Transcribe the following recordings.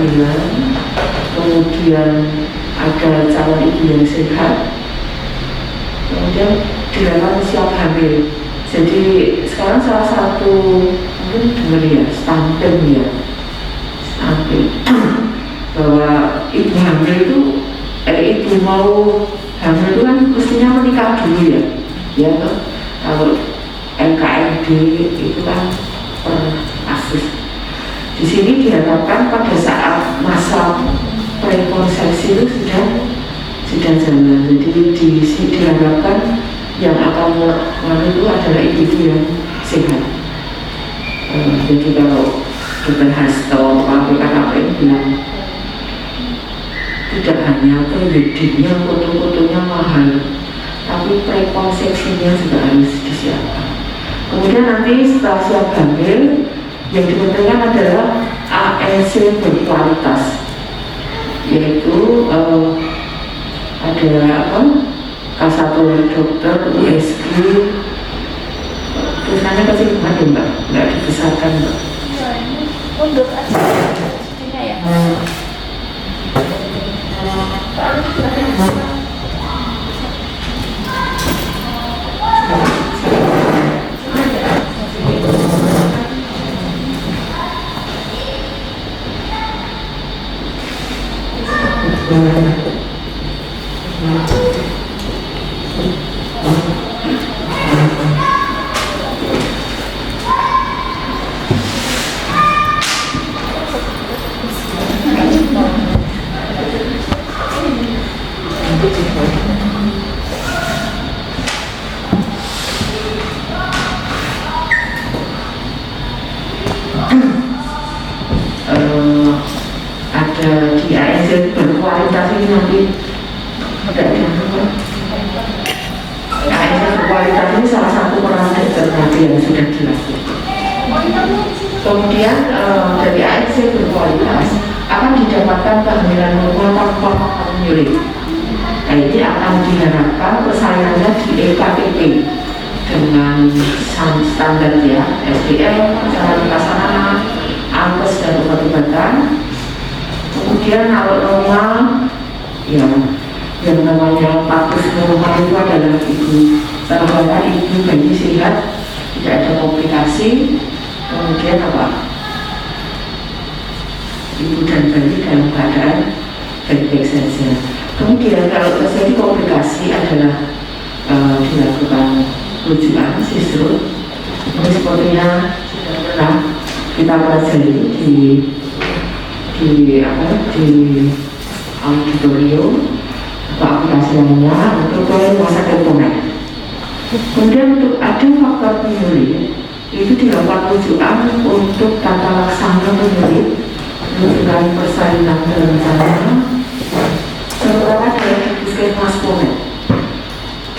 kehamilan, kemudian ada calon ibu yang sehat, kemudian dilakukan siap hamil. Jadi sekarang salah satu mungkin dengar ya, stunting bahwa ibu hamil itu ibu mau hamil itu kan mestinya menikah dulu ya kalau NKMD itu kan kasus. Di sini diharapkan pada saat masa prekonsepsi itu sudah jalan. Jadi diharapkan yang akan mengandung itu adalah ibu yang sehat. Jadi kalau Dr. Hasto atau PKKP bilang tidak hanya pre-weddingnya, foto-fotonya mahal, tapi prekonsepsinya juga harus disiapkan. Kemudian nanti setelah siap hamil, yang dipentingkan adalah ANC berkualitas, yaitu ada K1 dokter, USG, tulisannya kecil banget Mbak, nggak dibesarkan Mbak. Untuk aslinya ya. Ada di ANC berkualitas ini nanti ada ANC berkualitas ini salah satu peran terapi yang sudah dilakukan. Kemudian dari ANC berkualitas akan didapatkan kehamilan normal tanpa faktor penyulit. Nah, ini akan diharapkan persaingannya di EKTP dengan standar ya, SDM, cara pelaksanaan, ANPES dan obat-obatan. Kemudian kalau normal, ya yang namanya status normal itu adalah ibu terhadap ibu bayi sehat, tidak ada komplikasi. Kemudian ibu dan bayi dalam keadaan baik-baik saja. Kemudian kalau terjadi komplikasi adalah dilakukan rujukan sisrut. Ini sepertinya sudah pernah kita pelajari di auditorium atau aplikasi lainnya untuk rumah sakit Ponek. Kemudian untuk ada faktor penyulit itu dilakukan rujukan untuk tata laksana penyulit, rujukan persalinan berencana, terutama dari puskesmas Ponek.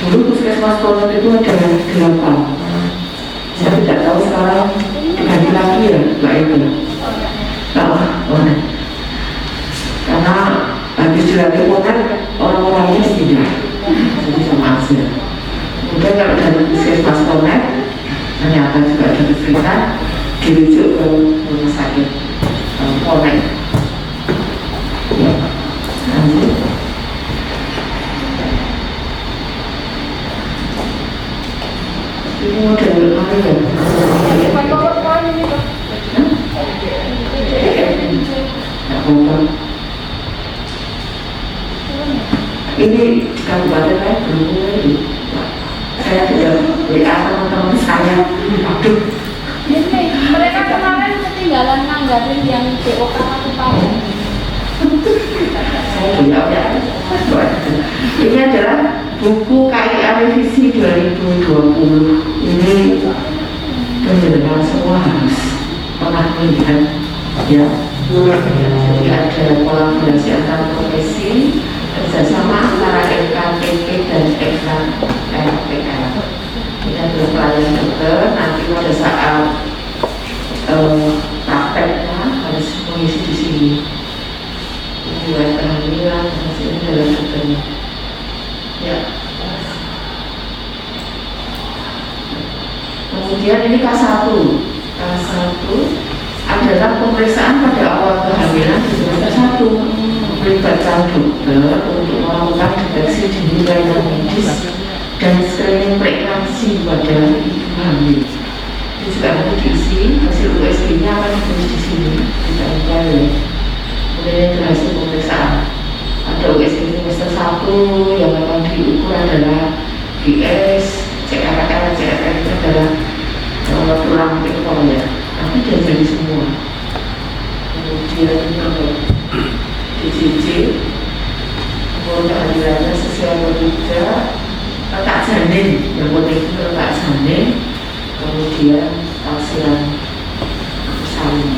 Dulu puskesmas Ponek itu ada 8. Saya tidak tahu sekarang diganti lagi ya Mbak Eka. Karena habis dilatih Ponek orang-orangnya tidak, jadi sama aja. Kemudian kalau dari puskesmas Ponek ternyata juga ada kesulitan, dirujuk ke rumah sakit Ponek. Ya, lanjut. Ini model apa ya? Ini di Kabupaten lain belum mulai. Saya sudah WA teman-teman saya. Aduh. Mereka kemarin ketinggalan nanggapin yang BOK aku tahu. Ini adalah buku KIA revisi 2020. Ini teman-teman semua harus pernah melihat ya. Jadi ada kolaborasi antar profesi, kerjasama antara LKPP dan LKPL. Ini adalah pelayanan dokter. Nanti pada saat prakteknya harus mengisi di sini. Ini kehamilan, ini adalah dokternya. Ya. Kemudian ini K1 akan adalah pemeriksaan pada awal kehamilan di semester 1, melibatkan dokter untuk melakukan deteksi dini kelainan medis dan screening preeklampsi pada ibu hamil. Itu juga nanti diisi hasil USG-nya akan ditulis di sini, ditempel ya. Kemudian itu hasil pemeriksaan. Ada USG semester 1 yang akan diukur adalah GS, CRR, CRR itu adalah tulang ekor ya. Nanti diajari semua. Kemudian DJJ, kehamilannya sesuai atau tidak, letak janin, yang penting itu letak janin, kemudian tafsiran salin.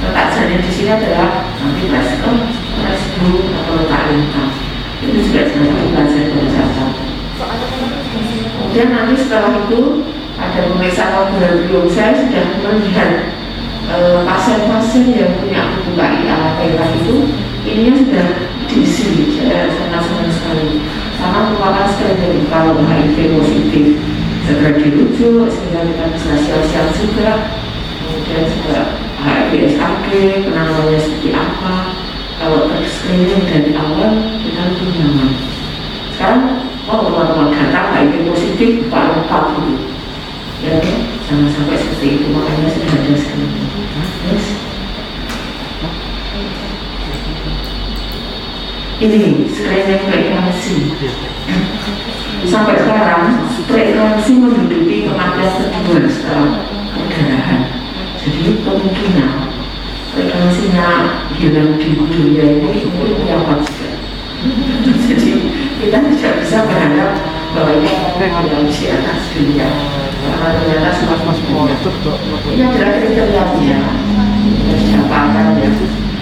Letak janin di sini adalah nanti rescue atau letak lengkap. Itu juga sebenarnya belajar pada saat satu. Kemudian nanti setelah itu ada pemeriksaan laboratorium. Saya sudah melihat pasien-pasien yang punya buku KIA itu ininya sudah diisi. Saya sangat senang sekali karena merupakan strategi kalau HIV positif segera dirujuk sehingga kita bisa siap-siap juga. Kemudian juga HIV SAG penanganannya seperti apa, kalau screening dari awal kita lebih nyaman. Sekarang mau teman-teman datang HIV positif Pak lengkap dulu ya, jangan sampai seperti itu, makanya sudah ada screening. Yes. Ini screening preeklampsi. Sampai sekarang preeklampsi menduduki kematian kedua setelah perdarahan. Jadi kemungkinan preeklampsinya hilang di dunia ini mungkin dapat juga. Jadi kita tidak bisa berharap bahwa ini preeklampsi atas dunia, karena ternyata semua ini adalah kriterianya didapatkan ya.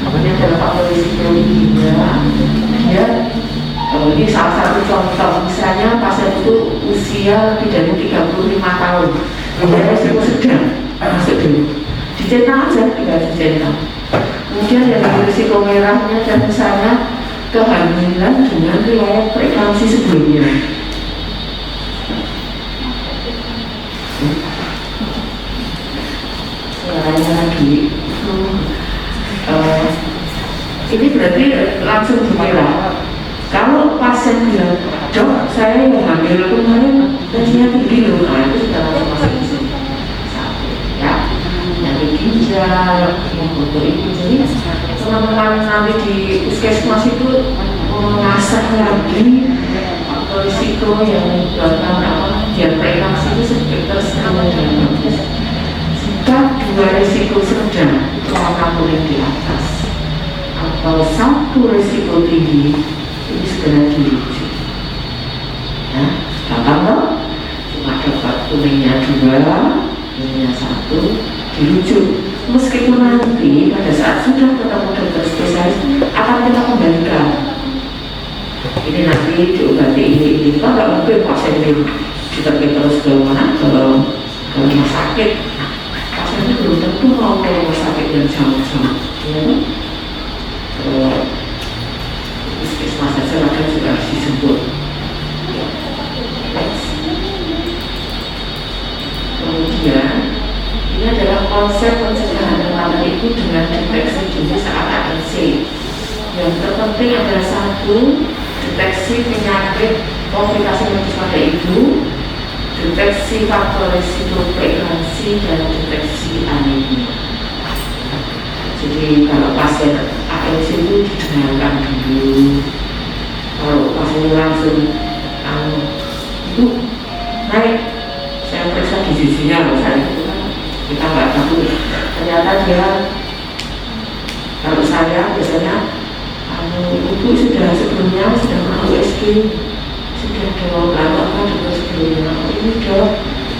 Ini adalah faktor risiko tingginya. Dia ini salah satu contoh, misalnya pasien itu usia lebih dari 35 tahun, dia risiko sedang, masuk dulu dicentang aja, tidak dicentang. Kemudian yang risiko merahnya dan misalnya kehamilan dengan riwayat preeklampsi sebelumnya. Selain lagi ini berarti langsung dikira. Kalau pasien bilang, dok, saya yang hamil kemarin tensinya tinggi loh, nah itu sudah langsung masuk di sini. Ya, penyakit ginjal, yang untuk itu. Jadi teman-teman nanti di puskesmas itu mengasah lagi faktor risiko yang menyebabkan apa? Yang preeklampsi itu sebagai sedang dan bagus. Jika dua risiko sedang, warna kuning di atas, atau satu risiko tinggi, ini segera dirujuk. Nah, gampang loh, cuma dapat kuningnya 2, kuningnya 1, dirujuk. Meskipun nanti pada saat sudah ketemu dokter spesialis akan kita kembalikan. Ini nanti diobati ini kan nggak mungkin pasien ini ditarik terus ke mana, ke rumah sakit. Pasien ini belum tentu mau ke rumah sakit yang jauh-jauh. Ya. Puskesmas saja kadang juga harus disebut. Kemudian ini adalah konsep pencegahan kematian ibu dengan deteksi dini saat ANC. Yang terpenting adalah 1, deteksi penyakit komplikasi medis pada ibu, deteksi faktor risiko preeklampsi dan deteksi anemia. Jadi kalau pasien ANC itu didengarkan dulu. Kalau pasien langsung ibu naik, saya periksa di sisinya loh, saya itu kan kita nggak tahu. Ternyata dia, kalau saya biasanya ibu sudah sebelumnya sudah pernah USG, sudah dok, lalu apa juga sebelumnya, ini dok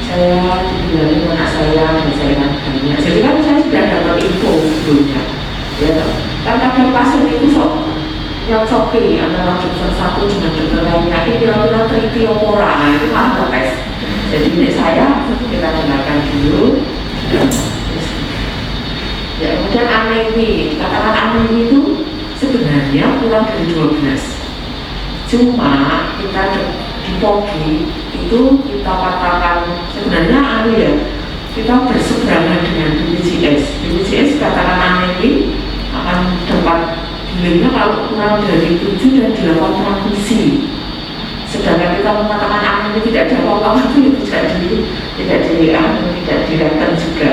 saya dibilangin anak saya dan saya banyak. Jadi kan saya sudah dapat info sebelumnya. Ya, kan kadang pasien itu nyocoki antara dokter satu dengan dokter lainnya. Ini kira-kira tripiopora, nah itu kan tes. Jadi ini saya kita dengarkan dulu. Ya, kemudian anemi, katakan anemi itu sebenarnya kurang dari 12. Cuma kita di POGI itu kita katakan sebenarnya ya, kita berseberangan dengan BPJS. BPJS Belinya kalau kurang dari 7 dan dilakukan transfusi. Sedangkan kita mengatakan anak ini tidak ada apa-apa itu tidak direken juga.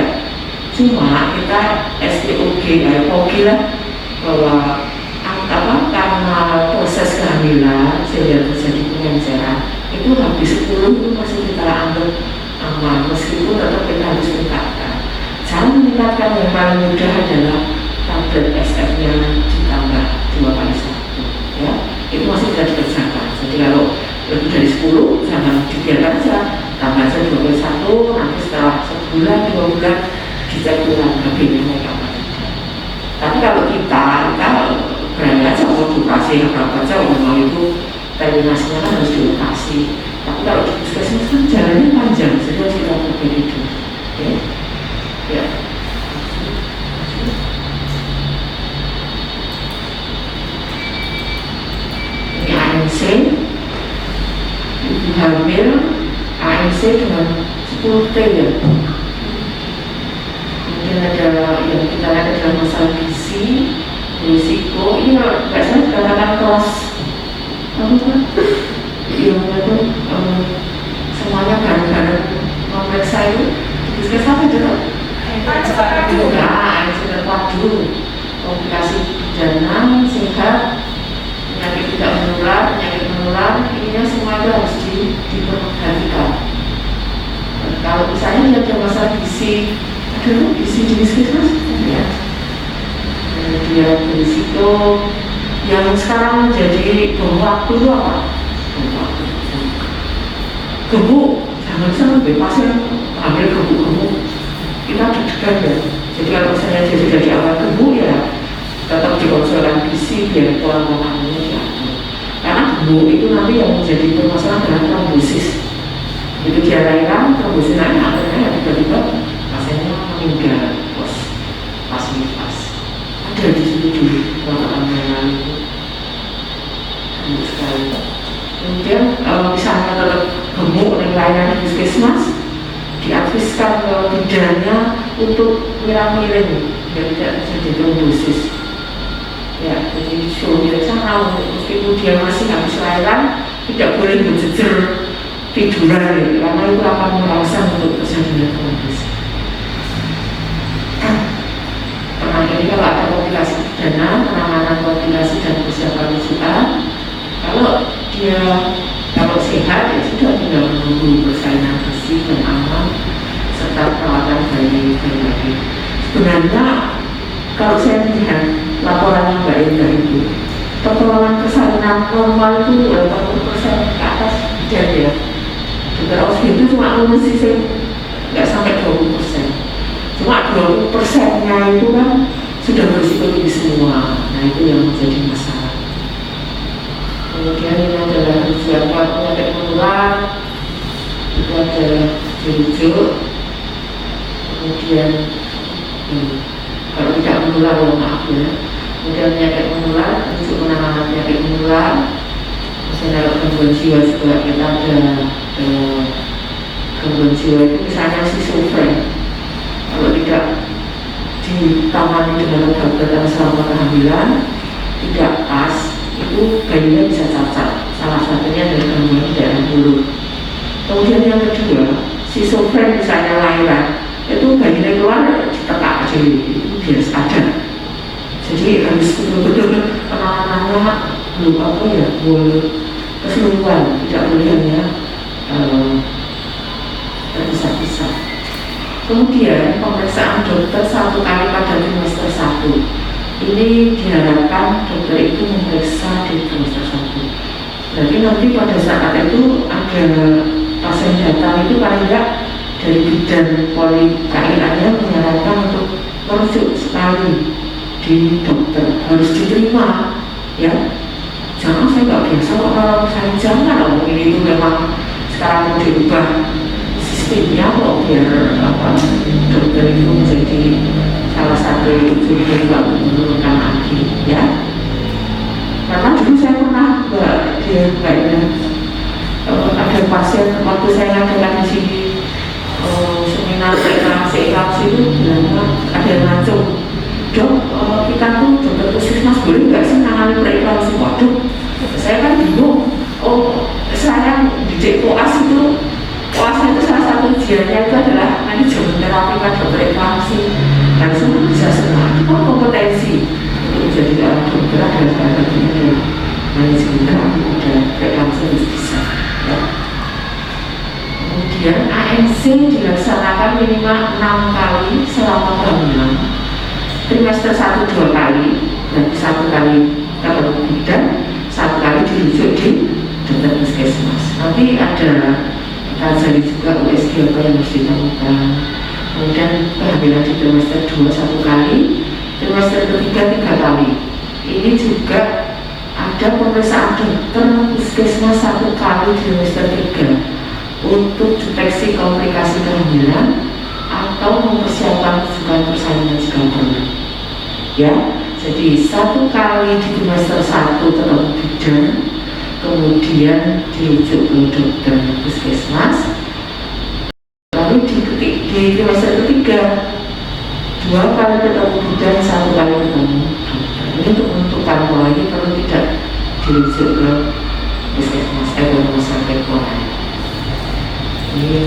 Cuma kita SPOG lah bahwa karena proses kehamilan sehingga terjadi pengenceran itu habis 10 itu masih kita anggap aman, meskipun tetap kita harus meningkatkan. Cara meningkatkan yang paling mudah adalah tablet SF-nya ditambah 2 kali 1 ya, itu masih bisa dikerjakan. Jadi kalau lebih dari 10 jangan dibiarkan saja, tambah saja 2 kali 1, nanti setelah sebulan 2 bulan dicek ulang HB-nya naik apa tidak. Tapi kalau kita berani aja mau dikasih berapa aja, mau itu terminasinya kan harus diokasi. Tapi kalau di puskesmas kan jalannya panjang, jadi harus kita berbeda dulu. Oke? Ya. Ini ANC, ibu hamil, ANC dengan 10T ya. Kemudian ada yang kita lihat adalah masalah gizi, risiko. Ini kalau nggak salah dikatakan kelas apa kan? Yang itu semuanya bareng-bareng memeriksa itu puskesmas itu kan? Enggak, sudah padu, komplikasi bidana, sehat, penyakit tidak menular, ininya semua itu harus diperhatikan. Kalau misalnya ada masalah gizi, ada gizi jenis puskesmas, ya. Kemudian berisiko yang sekarang menjadi bom waktu itu apa? Gemuk, jangan sampai pasien ambil gemuk-gemuk kita deg-degan ya. Jadi kalau misalnya jadi dari awal gemuk ya tetap dikonsulkan gizi biar pola makanannya diatur. Karena gemuk itu nanti yang menjadi permasalahan adalah trombosis. Itu dia lahiran, trombosis akhirnya tiba-tiba pasiennya meninggal pas ada di situ dulu pengalaman yang lalu itu gemuk sekali. Kemudian kalau misalnya tetap gemuk oleh layanan di puskesmas, diadviskan ke bidannya untuk milah-milih biar tidak terjadi trombosis. Ya, jadi show dia sana meskipun dia masih habis lahiran tidak boleh berjejer tiduran ya, karena itu akan merangsang untuk terjadinya trombosis. Karena ini kalau ada komplikasi pidana, penanganan komplikasi dan persiapan rujukan, kalau sehat ya sudah tinggal menunggu persalinan bersih dan aman serta perawatan bayi lagi. Sebenarnya kalau saya melihat laporan Mbak Indah itu, pertolongan persalinan normal itu 80% ke atas tidak ya. Dokter Osvi itu cuma ngurus sih nggak sampai 20%. Cuma 20%-nya itu kan sudah berisiko tinggi semua. Nah itu yang menjadi masalah. Kemudian ini adalah rujukan penyakit menular, itu adalah dirujuk. Kemudian kalau tidak menular ya maaf ya. Kemudian penyakit menular, rujuk penanganan penyakit menular. Misalnya kalau gangguan jiwa juga kita ada gangguan jiwa itu misalnya schizofren. Kalau tidak ditangani dengan obat-obatan selama kehamilan tidak pas, itu bayinya bisa cacat. Salah satunya dari gangguan di daerah mulut. Kemudian yang kedua, schizofren misalnya lahiran, itu bayinya keluar ditekak aja itu biasa ada. Jadi harus betul-betul penanganannya belum apa ya, keseluruhan, tidak boleh hanya terpisah-pisah. Kemudian pemeriksaan dokter 1 kali pada trimester 1. Ini diharapkan dokter itu memeriksa di trimester 1. Jadi nanti pada saat itu ada pasien datang itu paling enggak dari bidan poli KIA-nya menyarankan untuk merujuk sekali di dokter, harus diterima ya. Jangan saya nggak biasa orang saya jangan loh, ini itu memang sekarang mau diubah sistemnya kok biar dokter itu menjadi salah satu tujuan juga menurunkan lagi ya. Karena dulu saya pernah ada pasien waktu saya ngadakan di sini seminar sekarang itu bilang ada yang ngacung, dok kita kita tuh dokter puskesmas boleh nggak sih menangani preeklamasi? Waduh, saya kan bingung. Oh, saya di koas itu salah satu ujiannya itu adalah manajemen terapi pada preeklamasi. Dan semua bisa semua, itu kan kompetensi untuk menjadi seorang dokter adalah salah satunya adalah manajemen terapi pada preeklamasi harus bisa. Ya. Kemudian ANC dilaksanakan minimal 6 kali selama kehamilan. Trimester 1 2 kali, berarti 1 kali kalau bidan, 1 kali dirujuk di dokter puskesmas. Nanti ada kajian juga USG apa yang harus ditemukan. Kemudian kehamilan di trimester 2 1 kali, trimester ketiga 3 kali. Ini juga ada pemeriksaan dokter puskesmas 1 kali di trimester 3 untuk deteksi komplikasi kehamilan atau mempersiapkan rujukan persalinan jika perlu. Ya, jadi 1 kali di trimester 1 ketemu bidan, kemudian dirujuk ke dokter puskesmas, lalu di trimester ketiga 2 kali ketemu bidan, 1 kali ketemu dokter. Ini untuk menentukan bahwa ini perlu tidak dirujuk ke puskesmas rumah sakit kota. Ini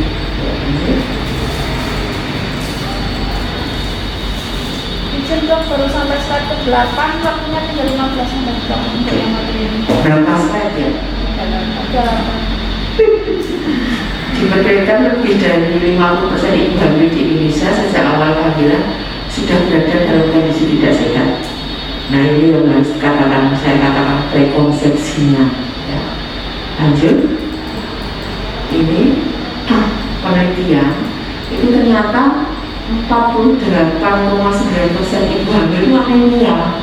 izin dok baru sampai slide ke 8, waktunya tinggal 15 menit dok untuk yang materi ini. berapa slide ya? Ada 8. Diperkirakan lebih dari 50% ibu hamil di Indonesia sejak awal kehamilan sudah berada dalam kondisi tidak sehat. Nah ini yang harus saya katakan prekonsepsinya. Ya. Lanjut, ini penelitian itu ternyata 48,9% ibu hamil itu anemia.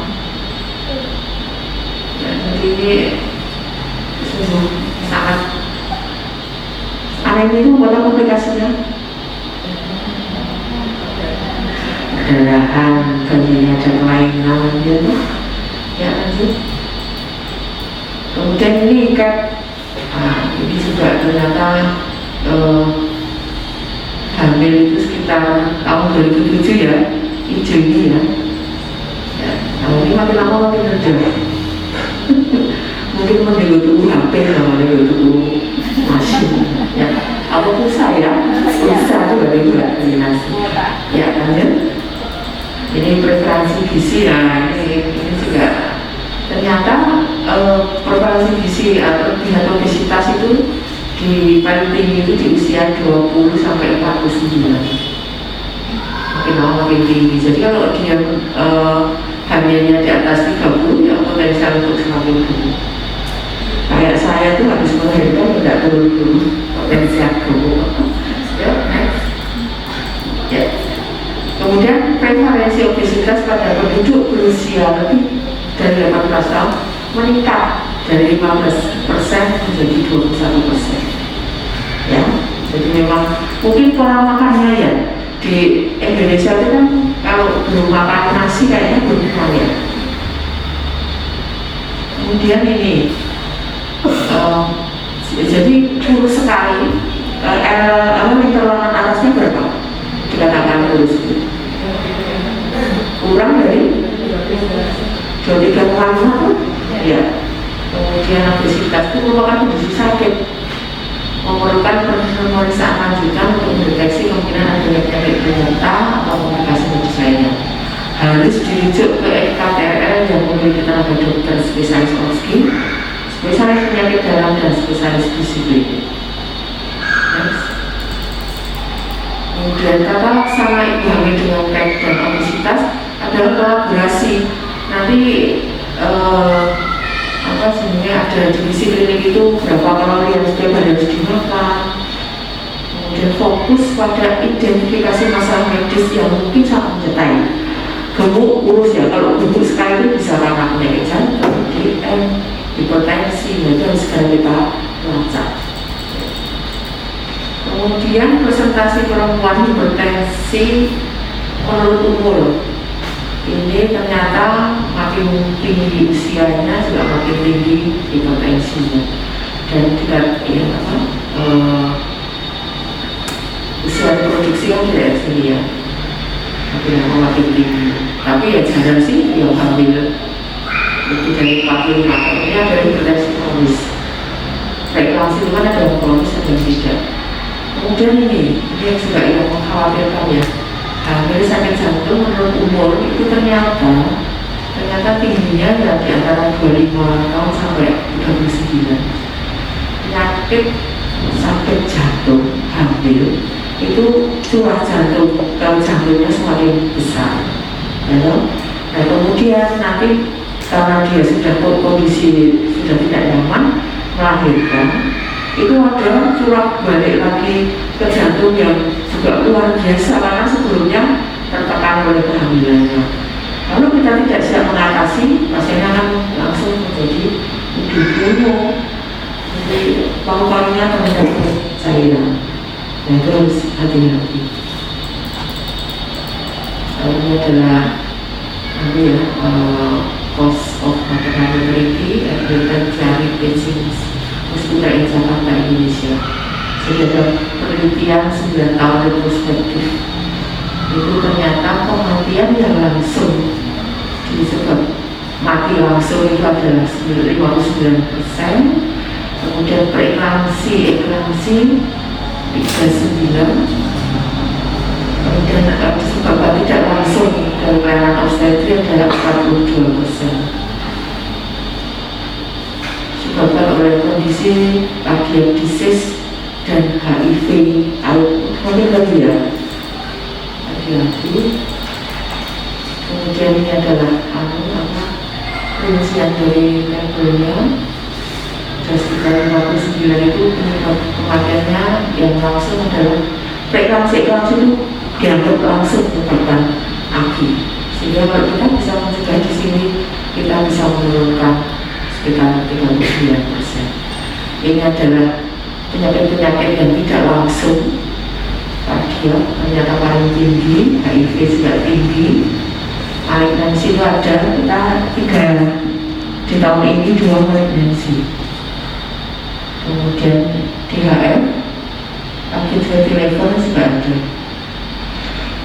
Ya, jadi ini sungguh sangat anemia itu membuat komplikasinya perdarahan, kemudian ada kelainan gitu. Ya lanjut. Kemudian ini kan, ini juga ternyata hamil itu sekitar tahun 2007 ya, hijau ini ya. Tahun ini makin lama makin rendah. Mungkin menjadi tubuh HP, menjadi tubuh mesin. Ya, apa pulsa ya? Pulsa itu berarti koordinasi. Ya, lanjut. Ini preferensi gizi, nah ini juga ternyata preferensi gizi atau tingkat obesitas itu di paling tinggi itu di usia 20 sampai 49. Makin lama makin tinggi. Jadi kalau dia hamilnya di atas 30 ya potensial untuk semakin tinggi. Kayak saya tuh habis melahirkan tidak turun-turun potensial gemuk. Ya, next. Ya. Kemudian prevalensi obesitas pada penduduk berusia lebih dari 18 tahun meningkat dari 15% menjadi 21%. Ya, jadi memang mungkin pola makannya ya di Indonesia itu kan kalau belum makan nasi kayaknya belum ya. Kemudian ini jadi kurus sekali, intervalan atasnya berapa? Dikatakan kurus kurang dari 23,5 ya. Kemudian obesitas itu merupakan kondisi sakit, memerlukan pemeriksaan lanjutan untuk mendeteksi kemungkinan adanya penyakit penyerta atau komplikasi medis lainnya. Harus dirujuk ke EKTRL yang memiliki tenaga dokter spesialis OSGI, spesialis penyakit dalam dan spesialis disiplin. Kemudian tata laksana ibu hamil dengan PEG dan obesitas adalah kolaborasi. Nanti sebenarnya ada divisi klinik itu berapa kalori yang setiap hari harus dimakan. Kemudian fokus pada identifikasi masalah medis yang mungkin sangat menyetai. Gemuk urus ya, kalau gemuk sekali itu bisa karena penyakit jantung, DM, hipertensi, itu harus segera kita lacak. Kemudian presentasi perempuan hipertensi menurut umur. Ini ternyata makin tinggi usianya juga makin tinggi hipertensinya. Dan kita usia produksi kan tidak sini ya, makin lama makin tinggi. Tapi ya jarang sih yang hamil lebih dari 45 tahun. Ini ada hipertensi kronis. Preeklampsi itu kan ada yang kronis, ada yang tidak. Kemudian ini yang juga yang mengkhawatirkan ya, hamil sakit jantung menurut umur itu ternyata tingginya ya di antara 25 tahun sampai 39. Penyakit sakit jantung hamil itu curah jantung kalau jantungnya semakin besar. Nah kemudian nanti karena dia sudah kondisi sudah tidak nyaman melahirkan, itu ada curah balik lagi ke jantung yang juga luar biasa karena sebelumnya tertekan oleh kehamilannya. Kalau kita tidak siap mengatasi, pasiennya akan langsung menjadi bunuh, jadi paru-parunya terendam cairan. Nah itu harus hati-hati. Ini adalah cost of maternal mortality and tertiary patient hospital in Jakarta, Indonesia. Sudah ada penelitian 9 tahun retrospektif. Itu ternyata kematian yang langsung disebab mati langsung itu adalah 59%. Kemudian preeklampsi 39%. Kemudian disebabkan tidak langsung dari kelainan obstetrik adalah 42%. Disebabkan oleh kondisi cardiac disease dan HIV. Mungkin lagi ya. Kemudian ini adalah rincian dari tabelnya. Sekitar 59 itu penyebab kematiannya yang langsung adalah preeklampsi itu dianggap langsung menyebabkan AKI. Sehingga kalau kita bisa mencegah di sini, kita bisa menurunkan sekitar 39%. Ini adalah penyakit-penyakit yang tidak langsung. Kardiak ternyata paling tinggi, HIV juga tinggi, malignansi itu ada, kita 3 di tahun ini 2 malignansi. Kemudian DHF, acute fatty liver juga ada.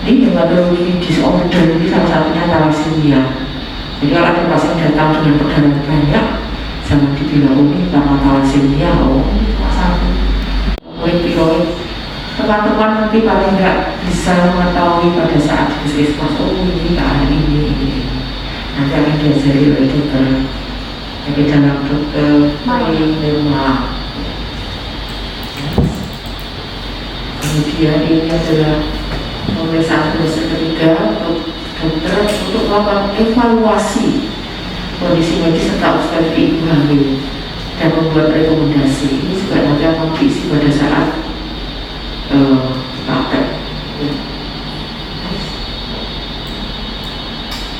Ini hematologi disorder ini salah satunya thalassemia. Jadi kalau ada pasien datang dengan perdarahan banyak, jangan dibilang ini karena thalassemia, ini salah satu. Piroid, teman-teman nanti paling nggak bisa mengetahui pada saat puskesmas, ini keadaan ini. Nanti akan diajari oleh dokter, tapi dalam dokter malam. Kemudian ini adalah pemeriksaan dosis ketiga untuk dokter untuk melakukan evaluasi kondisi medis serta obstetrik ibu hamil dan membuat rekomendasi. Ini juga nanti akan diisi pada saat praktek.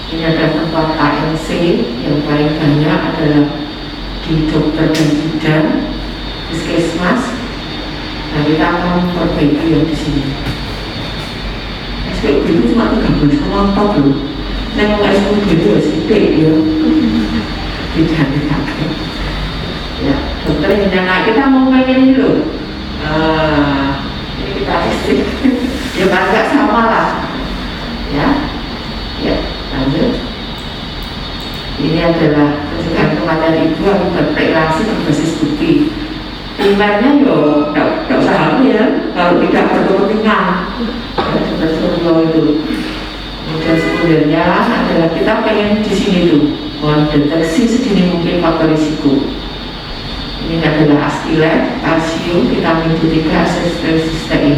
Ini ada tempat ANC yang paling banyak adalah di dokter dan bidan, puskesmas. Nah kita akan memperbaiki yang di sini. SPUB itu cuma 13,4 loh. Neng SPUB itu sedikit ya. Tidak. Ya, dokter yang naik kita mau pengen ini loh. Ini kita istri. Ya agak sama lah. Ya, lanjut. Ini adalah pencegahan kematian ibu akibat preeklampsi berbasis bukti. Primernya yo tidak usah hamil kalau tidak berkepentingan. Sudah seperti itu. Kemudian sekundernya adalah kita pengen di sini tuh mendeteksi sedini mungkin faktor risiko. Ini adalah aspilet, kalsium, vitamin D3, cysteine.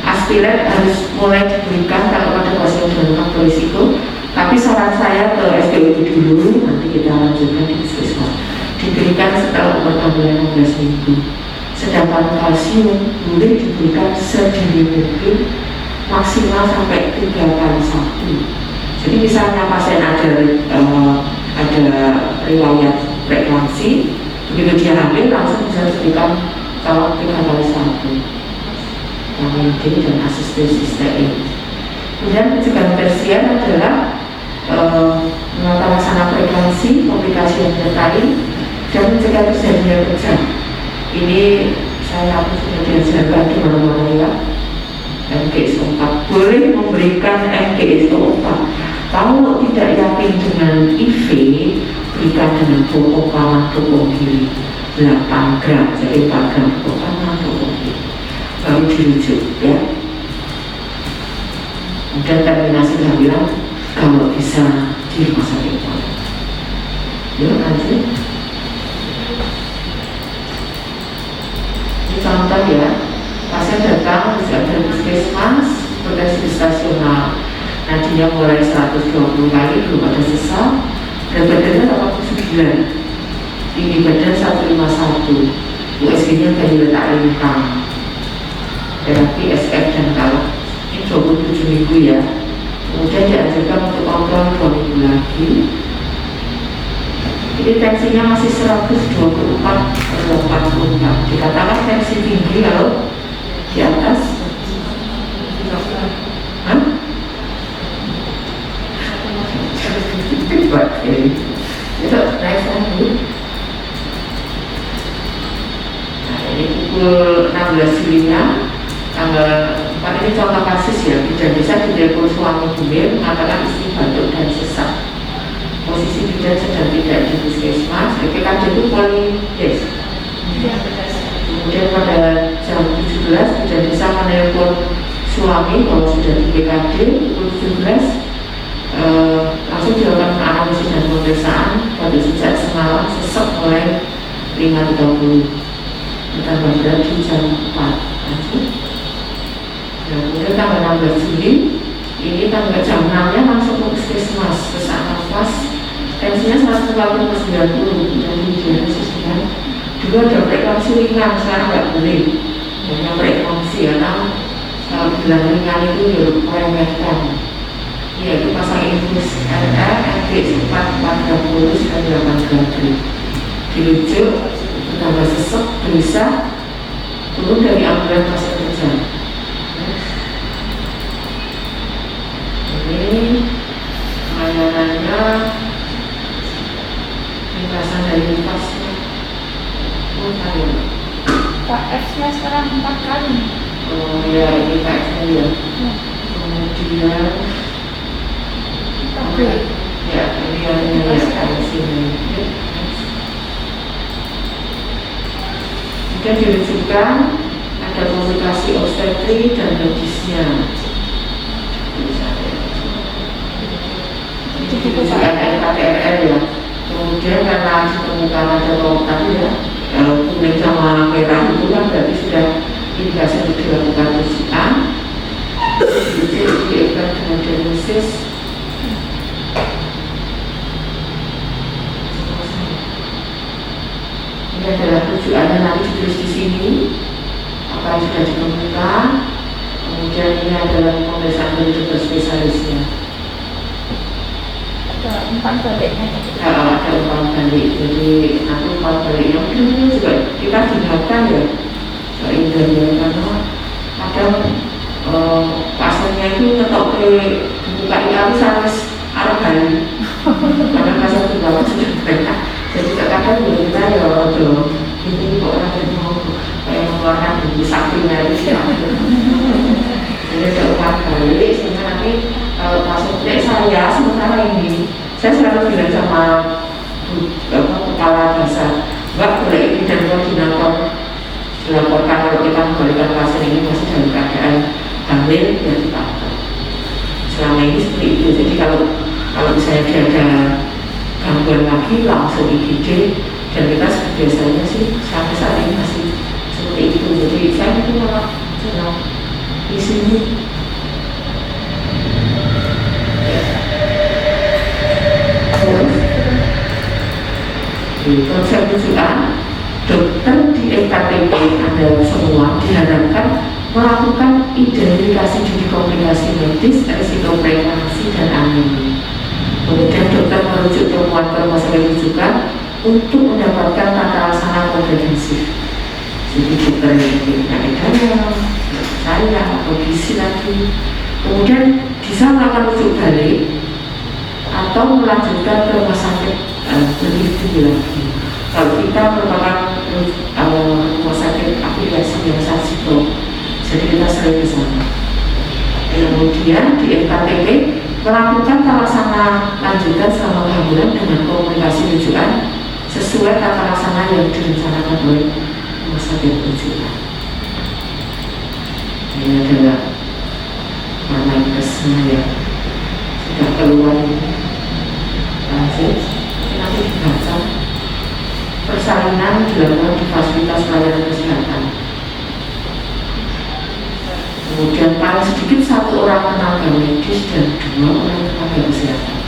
Aspilet harus mulai diberikan kalau pada pasien dengan faktor risiko. Tapi saran saya ke SPUB dulu, nanti kita lanjutkan di puskesmas. Diberikan setelah umur kehamilan 16 minggu. Sedangkan kalsium boleh diberikan sedini mungkin, maksimal sampai 3 kali 1. Jadi misalnya pasien ada riwayat preeklampsi, begitu dia hamil langsung bisa diberikan kalau 3 kali 1. Vitamin D dan cysteine. Kemudian pencegahan tersier adalah menata laksana preeklampsi, komplikasi yang menyertai dan mencegah terjadinya kejang. Ini saya sudah diajarkan di mana-mana ya. MGSO4 boleh memberikan MGSO4 Kalau tidak yakin dengan IV, berikan dengan protokolan dukung diri 8 gram, jadi 4 gram protokolan dukung diri, baru dirujuk ya. Kemudian terminasi kehamilan kalau bisa di rumah sakit. Yuk lanjut. Ini contoh ya, pasien datang dari puskesmas, hipertensi stasional, nadinya mulai 120 kali, belum ada sesak, berat badannya 89, tinggi badan 151, USG-nya dari letak lintang, terapi SF dan kalak, ini 27 minggu ya. Kemudian diajarkan untuk kontrol 2 minggu lagi. Ini tensinya masih 124/84, dikatakan tensi tinggi kalau di atas. Hah? Oke, itu naik lagi. Nah, ini pukul 16 Julinya tanggal 4, ini contoh kasus ya. Bidan desa ditelepon suami hamil mengatakan istri batuk dan sesak. Posisi bidan sedang tidak di puskesmas. PKD itu polides. Kemudian pada jam 17 bidan desa menelpon suami kalau sudah di PKD. Pukul 17 langsung dilakukan analisis dan pemeriksaan. Pada sejak semalam sesak mulai 5.30, ditambah berat di jam 4. Nah, kemudian tanggal 16 Juli ini tanggal jam 6 nya langsung ke puskesmas, sesak nafas, tensinya 140/90, dan didiagnosis dengan dulu ada preeklampsi ringan, sekarang nggak boleh hanya preeklampsi karena kalau bilang ringan itu ya meremehkan, yaitu pasang infus RR, NG 4/40 dan 8 gram dirujuk, tambah sesek, gelisah, turun dari ambulan pasien kerja. Ini layanannya ringkasan dari lintasnya. Pak F-nya sekarang 4 kali. Oh ya, ini Pak F-nya ya. Kemudian ya, ini yang di sini. Kemudian dirujukan ada konsultasi obstetri dan medisnya. Rujukan RKTRL ya. Kemudian karena ditemukan ada tadi ya, kuning sama merah itu kan berarti sudah indikasi untuk dilakukan rujukan. Dilakukan dengan diagnosis. Ini adalah rujukannya nanti ditulis di sini apa yang sudah ditemukan. Kemudian ini adalah pemeriksaan dari dokter spesialisnya. Ada umpan baliknya. Ada umpan balik. Jadi nanti umpan balik yang itu juga kita dengarkan ya. Indah ya, karena kadang pasiennya itu tetap buka IAU harus arah balik. Karena pasien itu bawa sudah banyak. Jadi kadang kita ya waduh, ini kok orang yang mau kayak mengeluarkan buku sampingnya itu ya. Jadi ada umpan balik sehingga nanti kalau pasien saya sementara ini saya selalu bilang sama kepala desa, Mbak boleh ini dan koordinator dilaporkan kalau kita kembalikan pasien ini masih dalam keadaan hamil ya dipantau. Selama ini seperti itu. Jadi kalau misalnya dia ada gangguan lagi langsung IGD, dan kita biasanya sih sampai saat ini masih seperti itu. Jadi saya itu malah senang di sini. Konsep rujukan dokter di FKTP Anda semua diharapkan melakukan identifikasi dini komplikasi medis, risiko preeklampsi dan anemia. Kemudian dokter merujuk temuan ke rumah sakit rujukan untuk mendapatkan tata laksana komprehensif. Jadi dokter yang penyakit dalam, saya atau gizi lagi. Kemudian bisa melakukan rujuk balik atau melanjutkan ke rumah sakit lebih tinggi lagi. Kalau kita merupakan rumah sakit afiliasi yang Sarsito, jadi kita sering ke sana. Kemudian di FKTP melakukan laksana lanjutan selama kehamilan dengan komunikasi rujukan sesuai tata laksana yang direncanakan oleh rumah sakit rujukan. Ini adalah mana kesnya yang sudah keluar ini. Lanjut, nanti dibaca. Persalinan dilakukan di fasilitas pelayanan kesehatan. Kemudian paling sedikit 1 orang tenaga medis dan 2 orang tenaga kesehatan.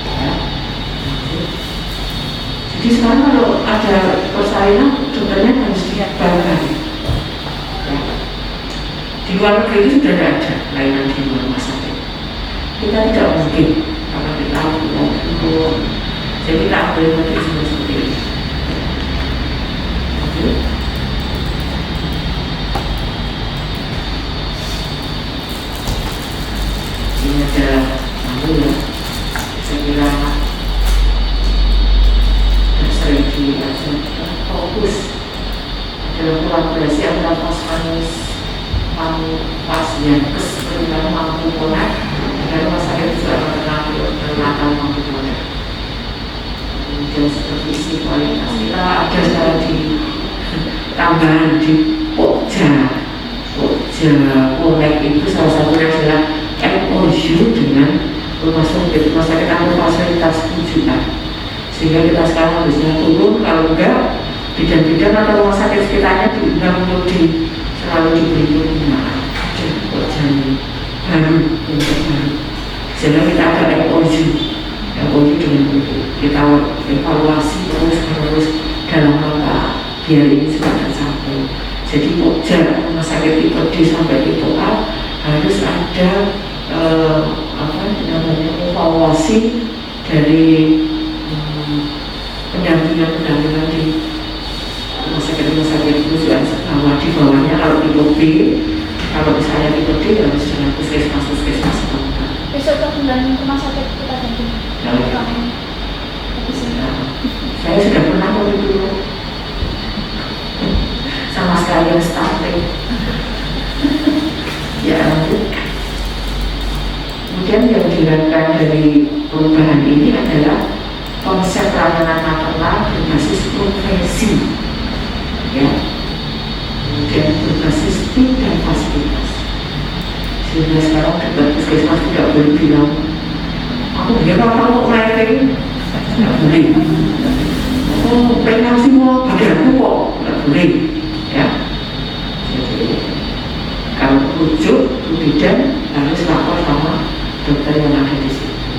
Ya. Jadi sekarang kalau ada persalinan, dokternya harus dibayar. Ya. Di luar negeri itu sudah ada layanan di luar rumah sakit. Kita tidak mungkin karena kita mau jadi kita boleh mungkin seperti ini. Ini adalah ya, saya kira sering diajarkan fokus adalah kolaborasi antara Posyandu pasien keseluruhan mampu konek dan rumah sakit juga perkenalkan mampu konek. Kemudian supervisi kualitas kita ada secara di tambahan di Pokja konek itu salah satunya adalah MOU dengan rumah sakit atau fasilitas rujukan, sehingga kita sekarang harusnya turun, kalau enggak bidang-bidang atau rumah sakit sekitarnya diundang untuk selalu diberi pembinaan baru untuk baru, sehingga kita ada MOU dengan itu kita evaluasi terus dalam rangka biar ini sudah tercapai. Jadi Pokja rumah sakit tipe D sampai tipe A harus ada evaluasi dari pendampingan di rumah sakit rujukan bahwa di bawahnya kalau tipe B, kalau misalnya tipe D harus dengan puskesmas setempat. Besok ke rumah sakit kita ganti. Saya sudah pernah waktu dulu sama sekali yang starting. Ya, kemudian yang dilakukan dari perubahan ini adalah konsep pelayanan maternal berbasis profesi, ya, kemudian berbasis tim dan fasilitas. Sehingga sekarang debat puskesmas tidak boleh bilang, aku biar apa kok meeting, tidak boleh. Oh, pengen semua bagianku kok, tidak boleh, ya. Jadi kalau rujuk bidan harus lapor sama dokter yang ada di situ.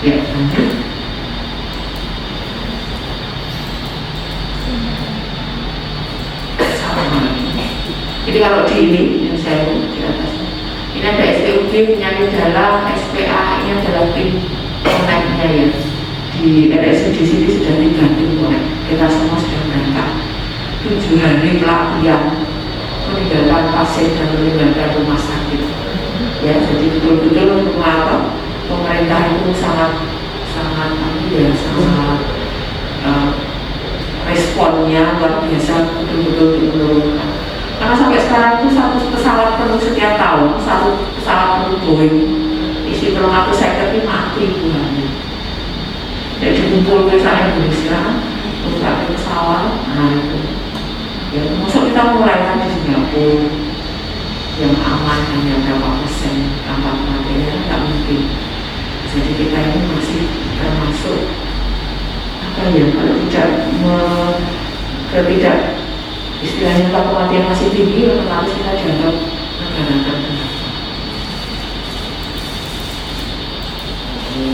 Ya, lanjut. Jadi kalau di ini yang saya di atas ini ada SPUG, penyakit dalam, SPA, ini adalah tim koneknya ya. Di RSUD sini sudah 3 tim konek. Kita semua sudah berangkat 7 hari pelatihan meninggalkan pasien dan meninggalkan rumah sakit. Ya, jadi betul-betul mengapa pemerintah itu sangat responnya luar biasa, betul-betul menurunkan. Karena sampai sekarang itu 1 pesawat penuh setiap tahun, 1 pesawat penuh Boeing isi penuh aku saya mati bulannya. Jadi kumpul ke sana Indonesia untuk pakai pesawat, nah itu. Ya, maksud kita mulai kan di Singapura yang aman hanya berapa persen tanpa kematian, tidak mungkin. Jadi kita ini masih termasuk apa ya, kalau tidak istilahnya kalau kematian masih tinggi, otomatis kita dianggap negara terkenal. Ini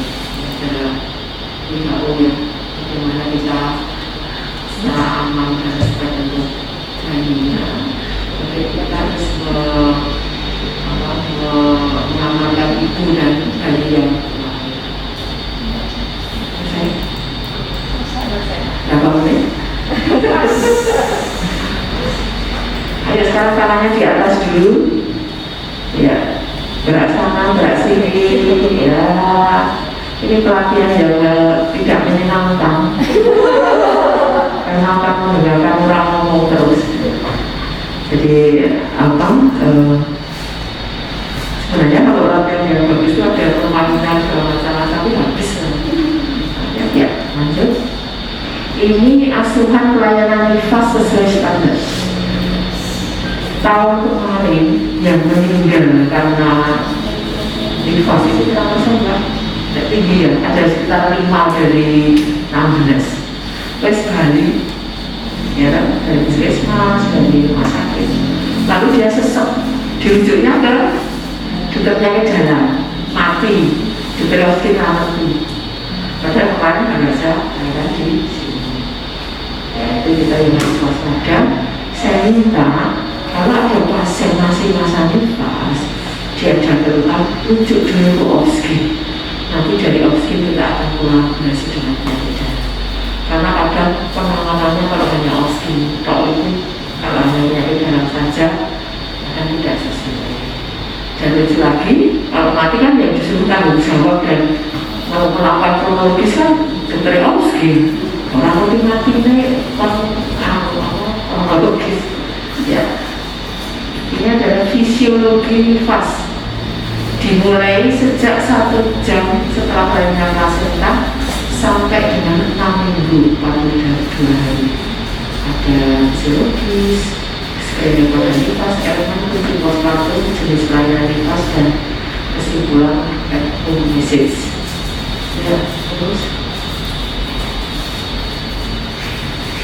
adalah WHO ya, bagaimana kita secara aman dan secara bentuk bayinya. Jadi kita harus mengamankan ibu dan bayi yang lahir. Berapa menit? Ayo sekarang tangannya di atas dulu. Ya, gerak sana, gerak sini. Ya, ini pelatihan yang tidak menyenangkan. Karena akan mendengarkan orang ngomong terus. Jadi apa? Sebenarnya kalau latihan yang pengasuhan pelayanan nifas sesuai standar. Tahun kemarin yang meninggal karena nifas itu berapa sih Mbak? Tinggi ya, ada sekitar 5 dari 16. Terus sekali, ya kan, dari puskesmas, dari rumah sakit. Lalu dia sesek, dirujuknya ke dokter penyakit dalam, mati, diteruskan mati. Padahal kemarin nggak bisa, akhirnya di sini. Ya, itu kita yang harus waspada. Saya minta kalau ada pasien masih masa nifas, dia jadwalkan rujuk dulu ke OSGI. Nanti dari OSGI kita akan kolaborasi dengan penyakit. Karena kadang penanganannya kalau hanya OSGI, kalau itu kalau hanya penyakit dalam saja akan tidak sesuai. Dan lucu lagi, kalau mati kan ya justru tanggung jawab dan mau melakukan kronologis kan dokter OSGI. Orang mati ini kronologis. Ya, ini adalah fisiologi nifas. Dimulai sejak 1 jam setelah melahirkan plasenta sampai dengan 6 minggu pada 2 hari. Ada fisiologis, screening pada nifas, elemen kunci postpartum, jenis pelayanan nifas dan kesimpulan epigenesis. Ya, terus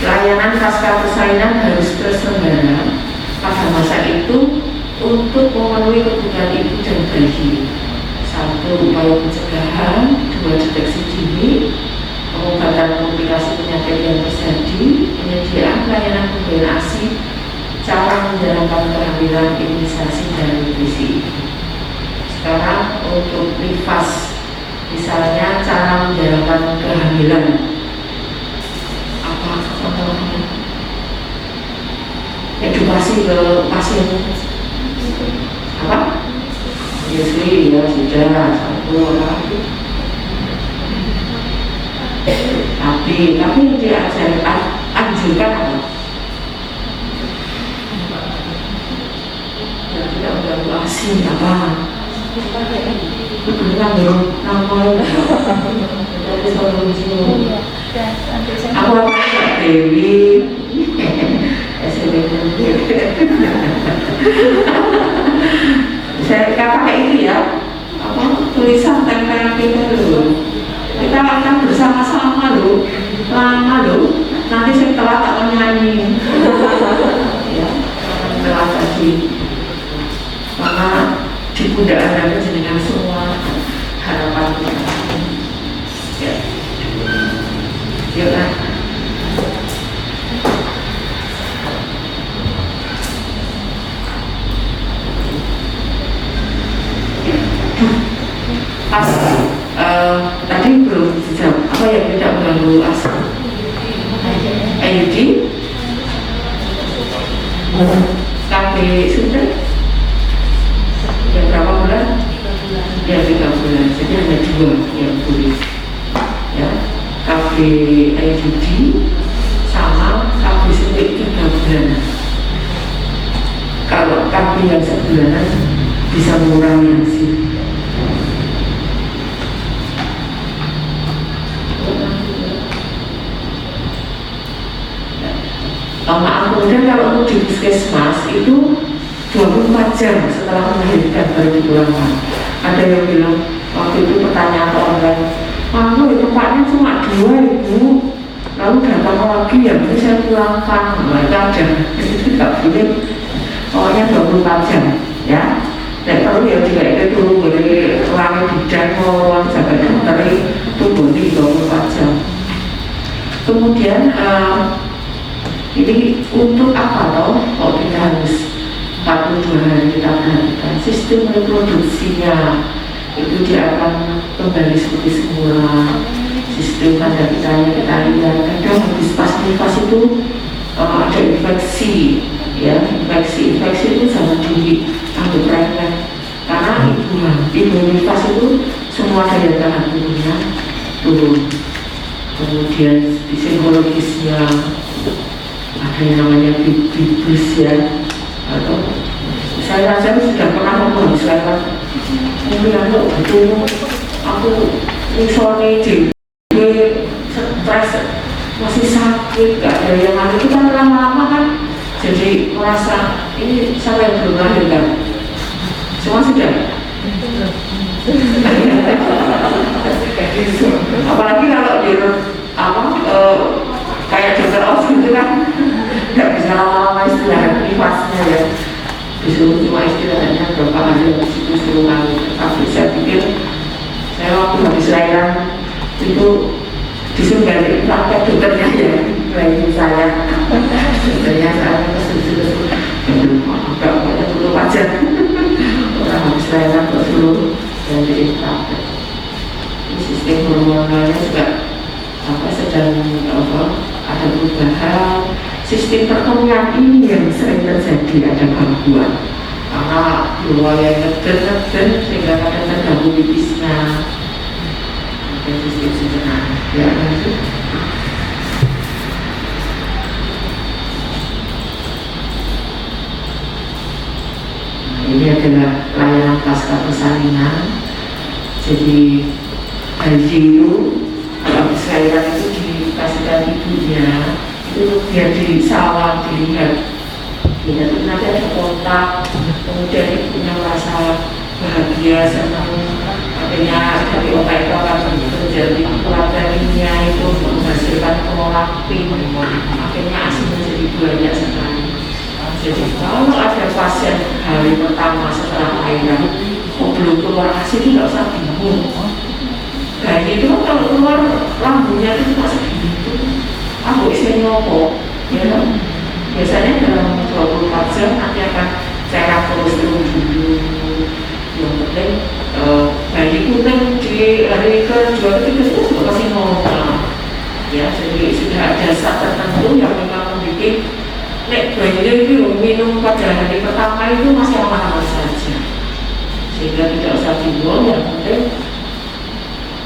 pelayanan pasca persalinan harus terselenggara pada masa itu untuk memenuhi kebutuhan ibu dan bayi. 1. Upaya pencegahan, 2. Deteksi dini, pengobatan komplikasi penyakit yang terjadi, penyediaan pelayanan pemberian ASI, cara menjalankan kehamilan, imunisasi dan nutrisi. Sekarang untuk nifas, misalnya cara menjalankan kehamilan. Apa contohnya? Edukasi ke pasien. Apa? Menyusui ya sudah 1 orang. Tapi diajarkan anjurkan apa? Ya tidak mengganggu ASI apa? Ini kan belum namanya. Jadi sebelum sini. Aku apa Dewi? Saya pakai itu ya, apa tulisan tempel kita dulu. Kita akan bersama-sama loh, lama loh. Nanti setelah tak nyanyi, ya, setelah tadi, karena di pundak Anda dengan semua harapan kita. Ya, yuk lah. Pas tadi belum dijawab apa yang tidak mengganggu ASI? IUD, KB sudah yang berapa bulan? Ya 3 bulan, jadi hanya 2 yang boleh. Ya, KB IUD sama KB suntik 3 bulan. Kalau KB yang sebulanan bisa mengurangi ASI. Maaf, kemudian kalau untuk di puskesmas itu 24 jam setelah melahirkan baru dipulangkan. Ada yang bilang waktu itu pertanyaan online, "Mama itu tempatnya cuma 2 ibu, lalu datang lagi ya ini saya pulangkan." Mereka ada, itu tidak boleh. Pokoknya 24 jam, ya. Dan perlu ya juga itu boleh ruang bidan, ruang jaga dokter itu boleh 24 jam. Kemudian ini untuk apa toh? Kok kita harus 42 hari kita perhatikan sistem reproduksinya itu dia akan kembali seperti semula. Sistem tanda kita lihat kadang habis pas nifas itu ada infeksi, ya infeksi itu jangan dianggap remeh karena ibu nifas itu semua daya tahan tubuhnya turun. Kemudian psikologisnya ada yang namanya bibis ya, atau saya sudah pernah ngomong di selatan mungkin aku misalnya di stres masih sakit, gak ada yang ada, itu kan lama-lama kan jadi merasa ini siapa yang belum lahir kan? Semua sudah. Apalagi kalau di kayak dokter Oz gitu kan, nggak bisa lama-lama istirahat nifasnya ya. Disuruh cuma istirahatnya berapa hari habis itu suruh kali. Tapi saya pikir saya waktu habis lahiran itu disuruh balik praktek dokternya ya, lain saya. Dokternya saya kesusu agak banyak dulu wajar. Orang habis lahiran kok suruh balik praktek. Sistem hormonalnya juga sedang ada perubahan. Sistem pertemuan ini yang sering terjadi ada gangguan karena luar yang negen sehingga kadang terganggu pipisnya. Ada sistem ya lanjut. Nah, ini adalah layanan pasca persalinan. Jadi itu kalau habis lahiran itu dikasihkan ibunya itu biar disawang, dilihat itu nanti ada kontak, kemudian ibunya merasa bahagia, senang, akhirnya dari otak itu akan terjadi keluarganya itu menghasilkan prolaktin, akhirnya asinya jadi banyak sekali. Jadi kalau ada pasien hari pertama setelah lahiran belum keluar asi itu tidak usah bingung. Bayi itu kan kalau keluar lambungnya itu cuma segini itu, aku isinya nyopok, ya kan? Biasanya dalam 24 jam nanti akan cek terus dulu. Yang penting bayi kuning di hari kedua ketiga itu sudah pasti normal. Ya, jadi sudah ada zat tertentu yang memang membuat nek bayinya itu minum pada hari pertama itu masih aman-aman saja, sehingga tidak usah dibuang. Yang penting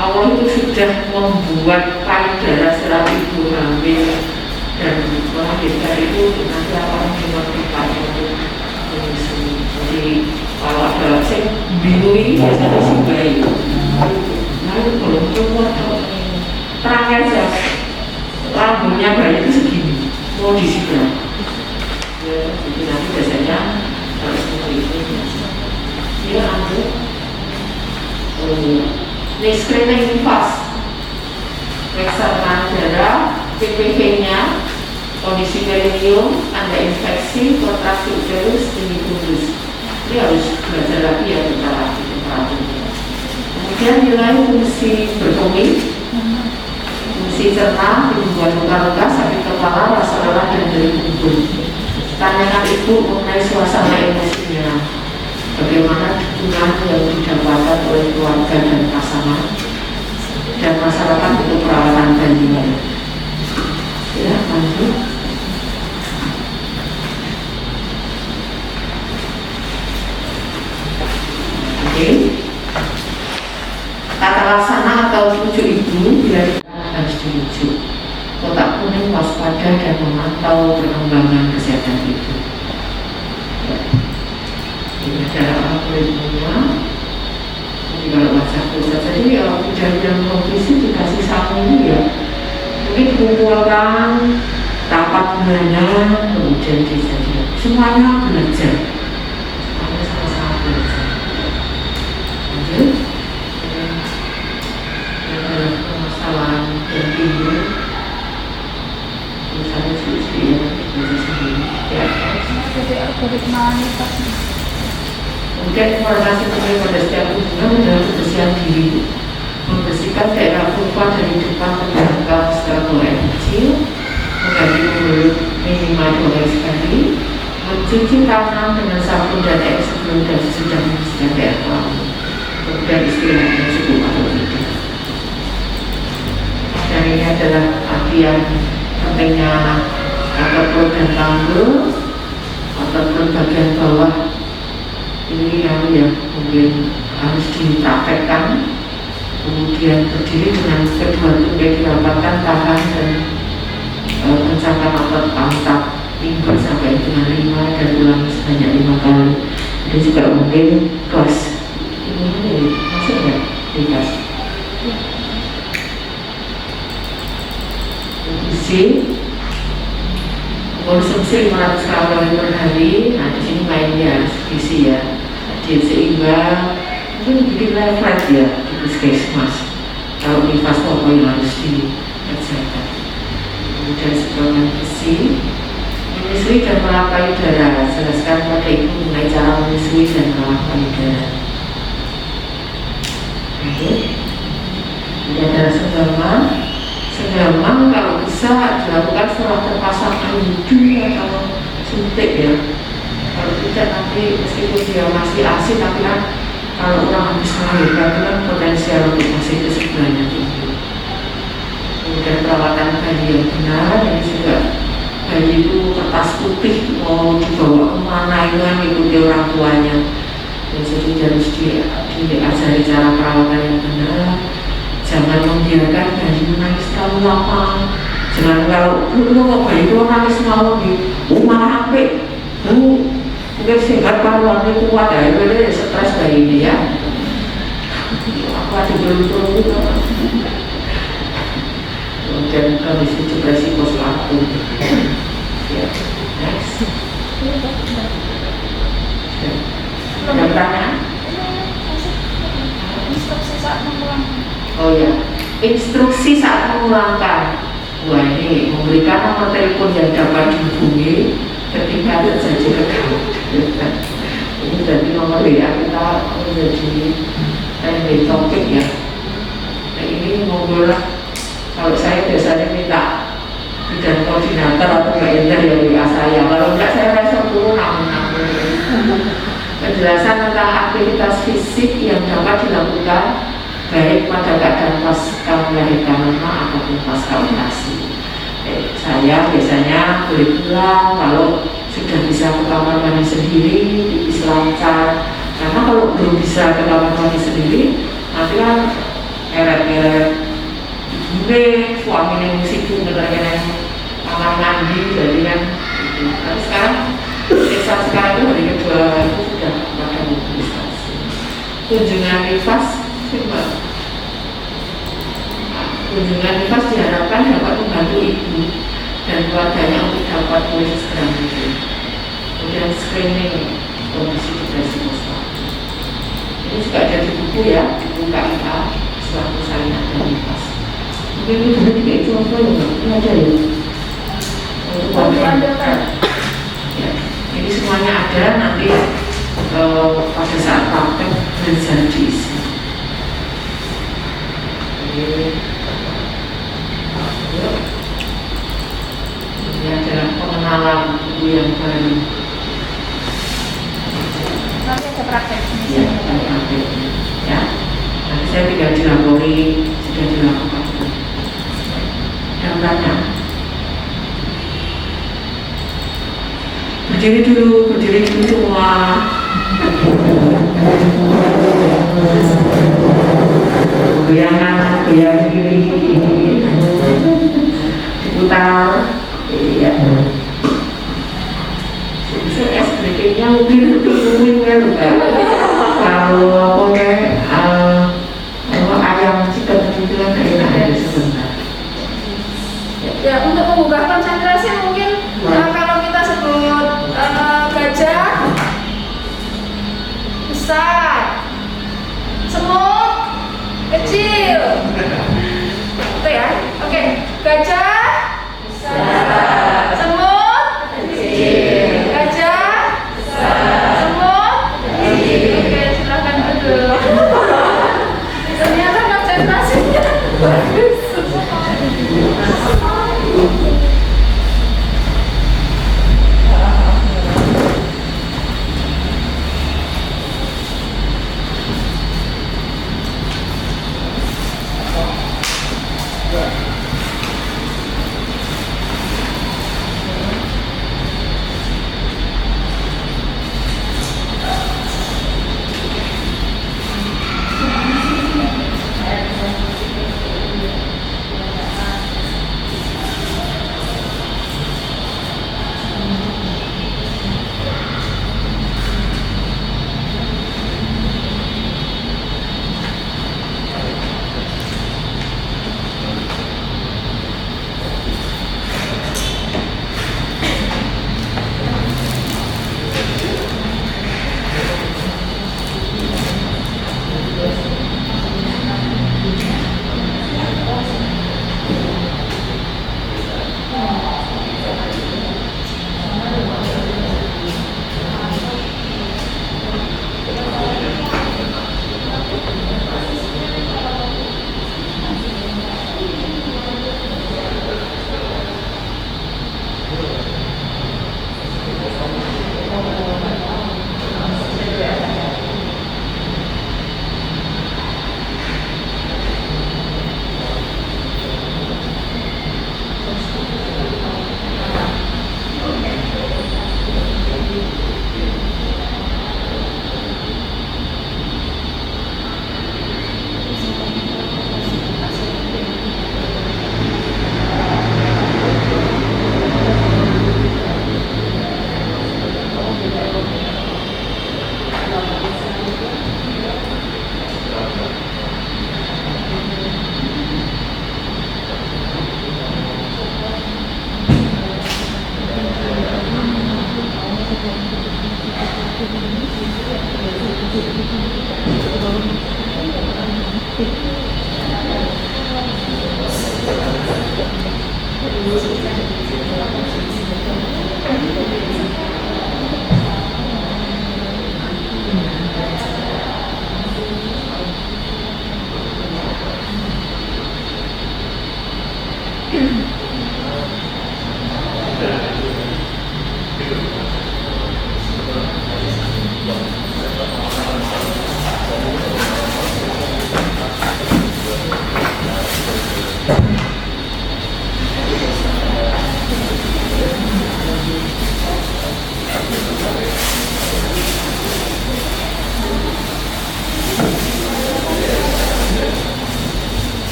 Allah itu sudah membuat payudara setelah ibu hamil dan melahirkan itu nanti akan dimanfaatkan untuk menyusui. Jadi kalau ada yang bingung biasanya si bayi, nah itu belum keluar terang aja lambungnya bayi itu segini, mau disikat. Ya, jadi nanti biasanya harus seperti itu. Ya, lanjut. Ini screening nifas, periksa darah, PPV-nya, kondisi perineum, ada infeksi, kontraksi uterus, tinggi kudus. Ini harus belajar lagi ya tentang kemudian nilai fungsi berkemih, fungsi cerna, penyembuhan luka-luka, sakit kepala, rasa lelah dan nyeri punggung. Tanyakan ibu mengenai suasana emosinya, bagaimana dukungan yang didapatkan oleh keluarga dan pasangan dan masyarakat untuk perawatan bayinya. Ya, lanjut. Oke. Tata laksana atau tujuh ibu bila harus dirujuk. Kotak kuning waspada dan memantau perkembangan kesehatan ibu. Ini adalah algoritmanya. Jadi kalau wajah kulit jadi udah yang kondisi dikasih sapu ini ya. Mungkin dikumpulkan rapat bulanan, kemudian dijadikan semuanya belajar. Semuanya sama-sama belajar. Lanjut. Ini adalah permasalahan yang timbul. Misalnya sih ya, bisa sendiri. Ya. Jadi algoritma nifas. Kemudian informasi penting pada setiap hubungan adalah kebersihan diri. Membersihkan daerah vulva dari depan ke belakang setelah mulai kecil, mengganti mulut minimal 2 kali sekali, mencuci tangan dengan sabun dan air sebelum dan sesudah membersihkan daerah kelamin. Kemudian istirahatnya cukup atau tidak. Dan ini adalah artian pentingnya otot perut dan panggul, otot perut bagian bawah. Ini yang mungkin harus dipraktekkan. Kemudian berdiri dengan kedua tumpai dirapatkan, tahan dan kencangkan otot pantat pinggul sampai dengan 5 dan ulangi sebanyak 5 kali. Ada juga mungkin kelas ini masih ada di kelas. gizi, konsumsi 500 kalori per hari. Nah di sini mainnya harus gizi ya, diet seimbang, mungkin bikin level ya di puskesmas. Kalau nifas apa yang harus dikerjakan. Kemudian suplemen gizi, menyusui dan melap payudara. Jelaskan pada ibu mengenai cara menyusui dan melap payudara. Jadi ada senggama. Senggama kalau bisa dilakukan setelah terpasang IUD atau suntik ya. Kalau tidak nanti meskipun dia masih ASI, tapi kan kalau orang habis melahirkan itu kan potensial untuk masih itu sebenarnya tinggi. Kemudian perawatan bayi yang benar, ini juga bayi itu kertas putih mau dibawa kemana itu kan ikuti orang tuanya. Dan jadi harus diajari cara perawatan yang benar. Jangan membiarkan bayi menangis terlalu lama. Jangan kalau kok bayi itu nangis malam di rumah HP, mungkin sehat paruannya kuat ya, itu stres bayi ini ya. Aku ada belum juga. Kemudian kondisi depresi postpartum. Ya, next. Ada pertanyaan? Instruksi saat memulangkan. Oh ya, instruksi saat memulangkan. Wah ini memberikan nomor telepon yang dapat dihubungi ketika terjadi kegagalan. Ini jadi nomor WA kita menjadi trending topik ya. Nah ini ngobrol kalau saya biasanya minta bidang koordinator atau Mbak Indah yang WA saya. Kalau enggak saya respon dulu namun penjelasan tentang aktivitas fisik yang dapat dilakukan baik pada keadaan pasca melahirkan anak ataupun pasca operasi. Saya biasanya boleh pulang kalau sudah bisa ke kamar mandi sendiri, pipis lancar. Karena kalau belum bisa ke kamar mandi sendiri, nanti kan eret-eret gue suaminya musibah ngeternya kamar mandi, jadi kan gitu. Tapi sekarang saat sekarang itu hari kedua itu sudah pada mobilisasi. Kunjungan nifas, kunjungan nifas diharapkan dapat membantu ibu dan keluarganya untuk dapat pulih segera mungkin. Kemudian screening kondisi depresi postpartum. Ini juga ada di buku ya, buku KIA suatu salinan dan nifas. Mungkin ini juga tidak itu apa ya, ini ada ya. Ya, ini semuanya ada nanti pada saat praktek belajar diisi. Ini adalah pengenalan buku yang baru. Nanti ada praktek. Ya, praktek. Ya, nanti saya tidak dilapori sudah dilakukan. Yang tanya. Berdiri dulu semua. Goyangan, goyang kiri, diputar. Iya. Saya SBK-nya mungkin kan kalau ayam chicken itu kan enak ya sebentar. Ya, untuk menggugah konsentrasi mungkin kalau kita sebut gajah besar, semut kecil, itu ya. Oke, gajah besar, semut kecil, gajah besar, semut kecil. Oke, silakan duduk. Ternyata konsentrasinya bagus.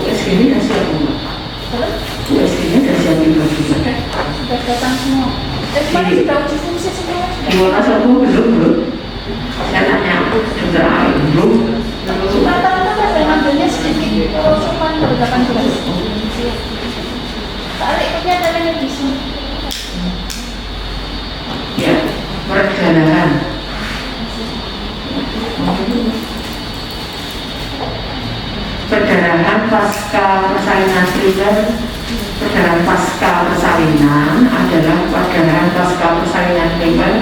USG-nya udah siap belum? USG-nya udah siap juga? Sudah datang semua. Kemarin sudah uji fungsi semua. Di Wonosobo belum? Saya tanya dokter A belum? Rata-rata kan ngambilnya sedikit sopan baru 18. Tarik pakai ada di sini. Ya, perdarahan. Perdarahan pasca persalinan primer. Perdarahan pasca persalinan adalah perdarahan pasca persalinan primer.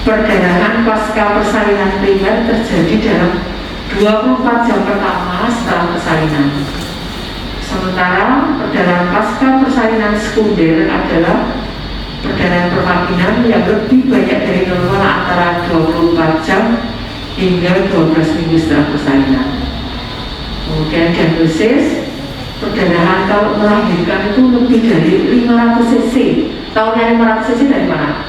Perdarahan pasca persalinan primer terjadi dalam 24 jam pertama setelah persalinan. Sementara perdarahan pasca persalinan sekunder adalah perdarahan pervaginan yang lebih banyak dari normal antara 24 jam hingga 12 minggu setelah persalinan. Kemudian diagnosis, perdarahan kalau melahirkan itu lebih dari 500 cc. Tahunnya 500 cc dari mana?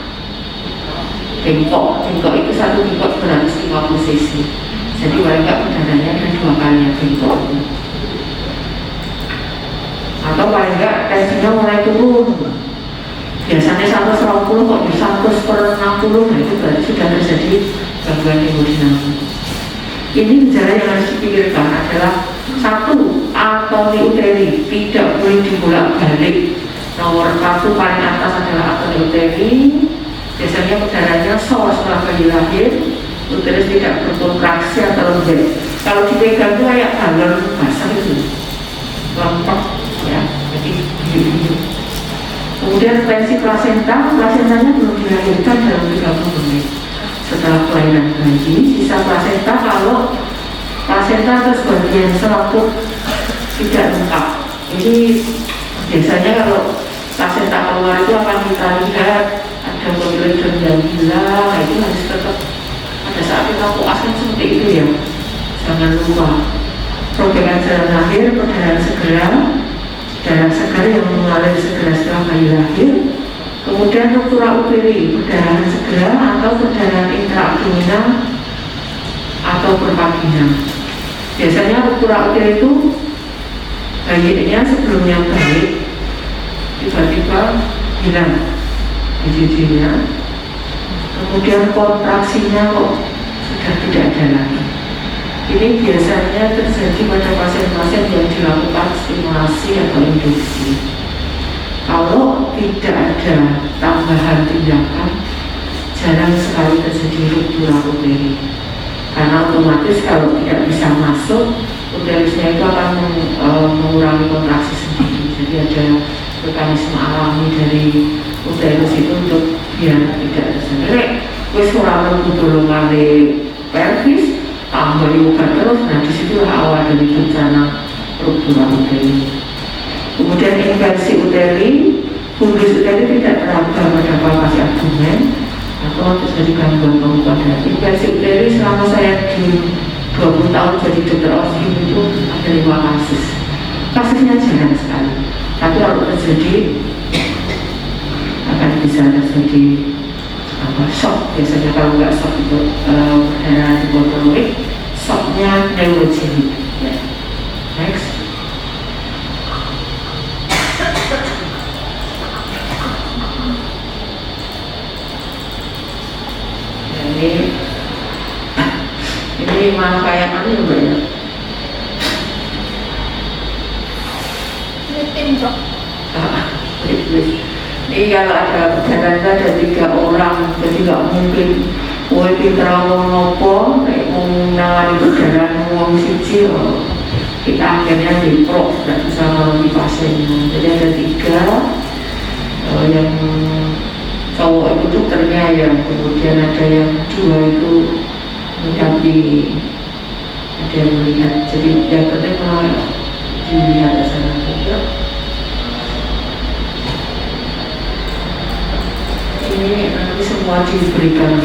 Bengkok itu satu bengkok 250 cc. Jadi paling nggak perdananya ada 2 kali yang bengkok. Atau paling nggak tensinya mulai turun. Biasanya 120 kok di 100/60, nah itu berarti sudah terjadi gangguan hemodinamik. Ini gejala yang harus dipikirkan adalah 1. Atoni uteri tidak boleh dibolak-balik. Nomor 1 paling atas adalah atoni uteri. Biasanya perdananya setelah bayi lahir, uterus tidak berkontraksi atau lembek. Kalau dipegang itu kayak balon basah itu, lempek ya, jadi biru-biru. Kemudian tensi plasentanya belum dilahirkan dalam 30 menit setelah kelahiran bayi. Sisa plasenta kalau plasenta terus bagian selaput tidak lengkap. Ini biasanya kalau plasenta keluar itu akan kita lihat ada kotiledon yang hilang. Itu harus tetap pada saat kita puaskan seperti itu ya, jangan lupa. Probekan jalan lahir, perdarahan segera, darah segar yang mengalir segera setelah bayi lahir. Kemudian ruptura uteri, perdarahan segera atau perdarahan intraabdominal atau pervaginal. Biasanya ruptura uteri itu bayinya sebelumnya baik, tiba-tiba hilang bijinya, kemudian kontraksinya kok sudah tidak ada lagi. Ini biasanya terjadi pada pasien-pasien yang dilakukan stimulasi atau induksi. Kalau tidak ada tambahan tindakan, jarang sekali terjadi ruptura uteri. Karena otomatis kalau tidak bisa masuk, uterusnya itu akan mengurangi kontraksi sendiri. Jadi ada mekanisme alami dari uterus itu untuk biar tidak terjadi. Wis ora mlebu dolongane pelvis, tambah yoga terus. Nah disitulah awal dari bencana ruptura uteri. Kemudian inversi uteri, fundus uteri tidak teraba pada palpasi abdomen atau terjadi gangguan pembukaan. Inversi uteri selama saya di 20 tahun jadi dokter OSIM itu ada 5 kasus. Kasusnya jarang sekali, tapi kalau terjadi akan bisa terjadi shock. Biasanya kalau nggak shock itu perdarahan hipotaloik, shocknya neurogenik. Next. ini malah kayak anu Mbak ya. Ini tim dok. Ini kalau ada perdana ada 3 orang, jadi nggak mungkin kowe pinter ngomong nopo, nek menangani perdana ngomong siji, kita akhirnya diprok, tidak bisa melalui pasiennya. Jadi ada 3 yang cowok itu dokternya ya, kemudian ada yang 2 itu mendampingi, ada yang melihat. Jadi yang penting kalau dilihat ke sana juga. Ini nanti semua diberikan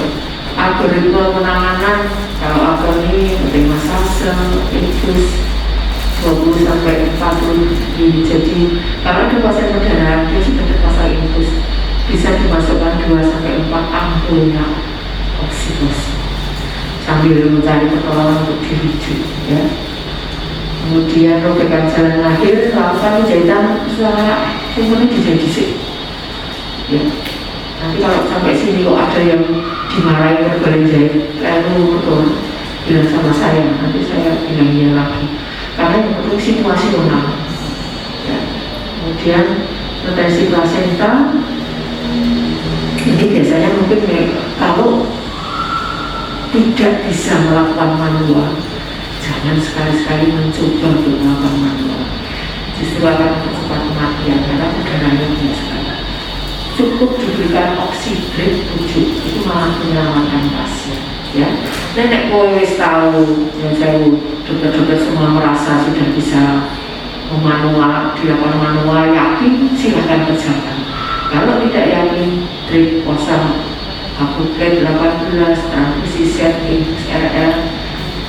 algoritma penanganan. Kalau aku ini penting massase, infus 20 sampai 40 mili. Jadi kalau ada pasien perdana dia sudah terpasang infus, bisa dimasukkan 2 sampai 4 ampulnya oksitosin sambil mencari pertolongan untuk dirujuk ya. Kemudian robekan jalan lahir, lakukan penjahitan usaha semuanya dijahit ya. Nanti kalau sampai sini kok ada yang dimarahi berbaring jahit, lalu bilang sama saya, nanti saya bilang iya lagi, karena yang penting situasional ya. Kemudian retensi plasenta ini biasanya mungkin kalau tidak bisa melakukan manual, jangan sekali-sekali mencoba untuk melakukan manual, justru akan mempercepat kematian karena udaranya biasa. Cukup diberikan oksigen tujuh, itu malah menyelamatkan pasien ya. Nenek kowe wis tahu ya, saya dokter-dokter semua merasa sudah bisa memanual, dilakukan manual, yakin silahkan kerjakan. Kalau tidak yakin, drip kosong, aku plate 18, transfusi set, infus RL,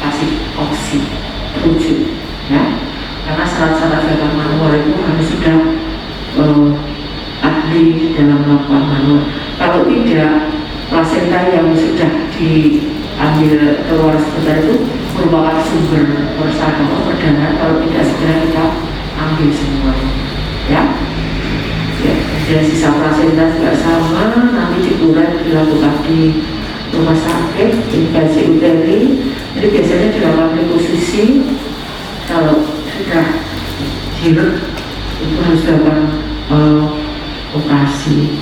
kasih oksi tujuh ya. Karena syarat-syarat gagal manual itu harus sudah ahli dalam melakukan manual. Kalau tidak, plasenta yang sudah diambil keluar sebentar itu merupakan sumber persatuan perdana. Kalau tidak segera kita ambil semuanya ya. Dan sisa plasenta juga sama, nanti cikuran dilakukan di rumah sakit, indikasi uteri. Jadi biasanya dilakukan reposisi. Kalau sudah hilang itu harus dilakukan operasi.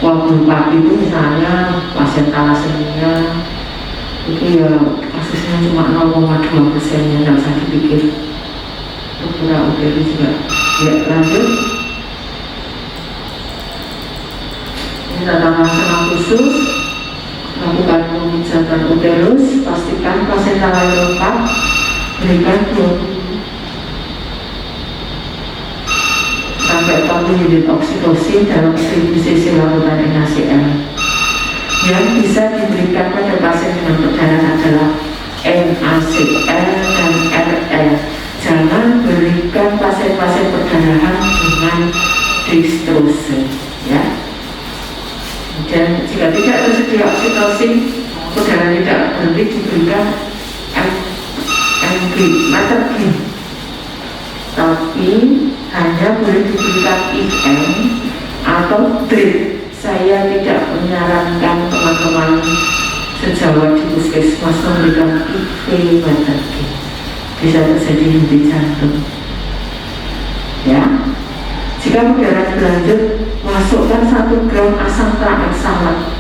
Waktu pagi itu misalnya pasien thalassemia itu ya kasusnya cuma 0,2%, ya nggak usah dipikir. Ukuran uteri juga ya. Lanjut, ini tentang laksana khusus. Lakukan pemijatan uterus, pastikan plasenta lahir lengkap, berikan 20 sampai 40 unit oksitosin dalam 1000 cc larutan NaCl. Yang bisa diberikan pada pasien dengan perdana adalah NaCl dan RL. Jangan berikan pasien-pasien perdarahan dengan dextrose ya. Dan jika tidak tersedia oksitosin, perdana tidak berhenti, diberikan MG, Matergin, tapi hanya boleh diberikan IM atau drip. Saya tidak menyarankan teman-teman sejawat di puskesmas memberikan IV Matergin, bisa terjadi henti jantung ya. Jika perdana berlanjut, masukkan 1 gram asam tranexamat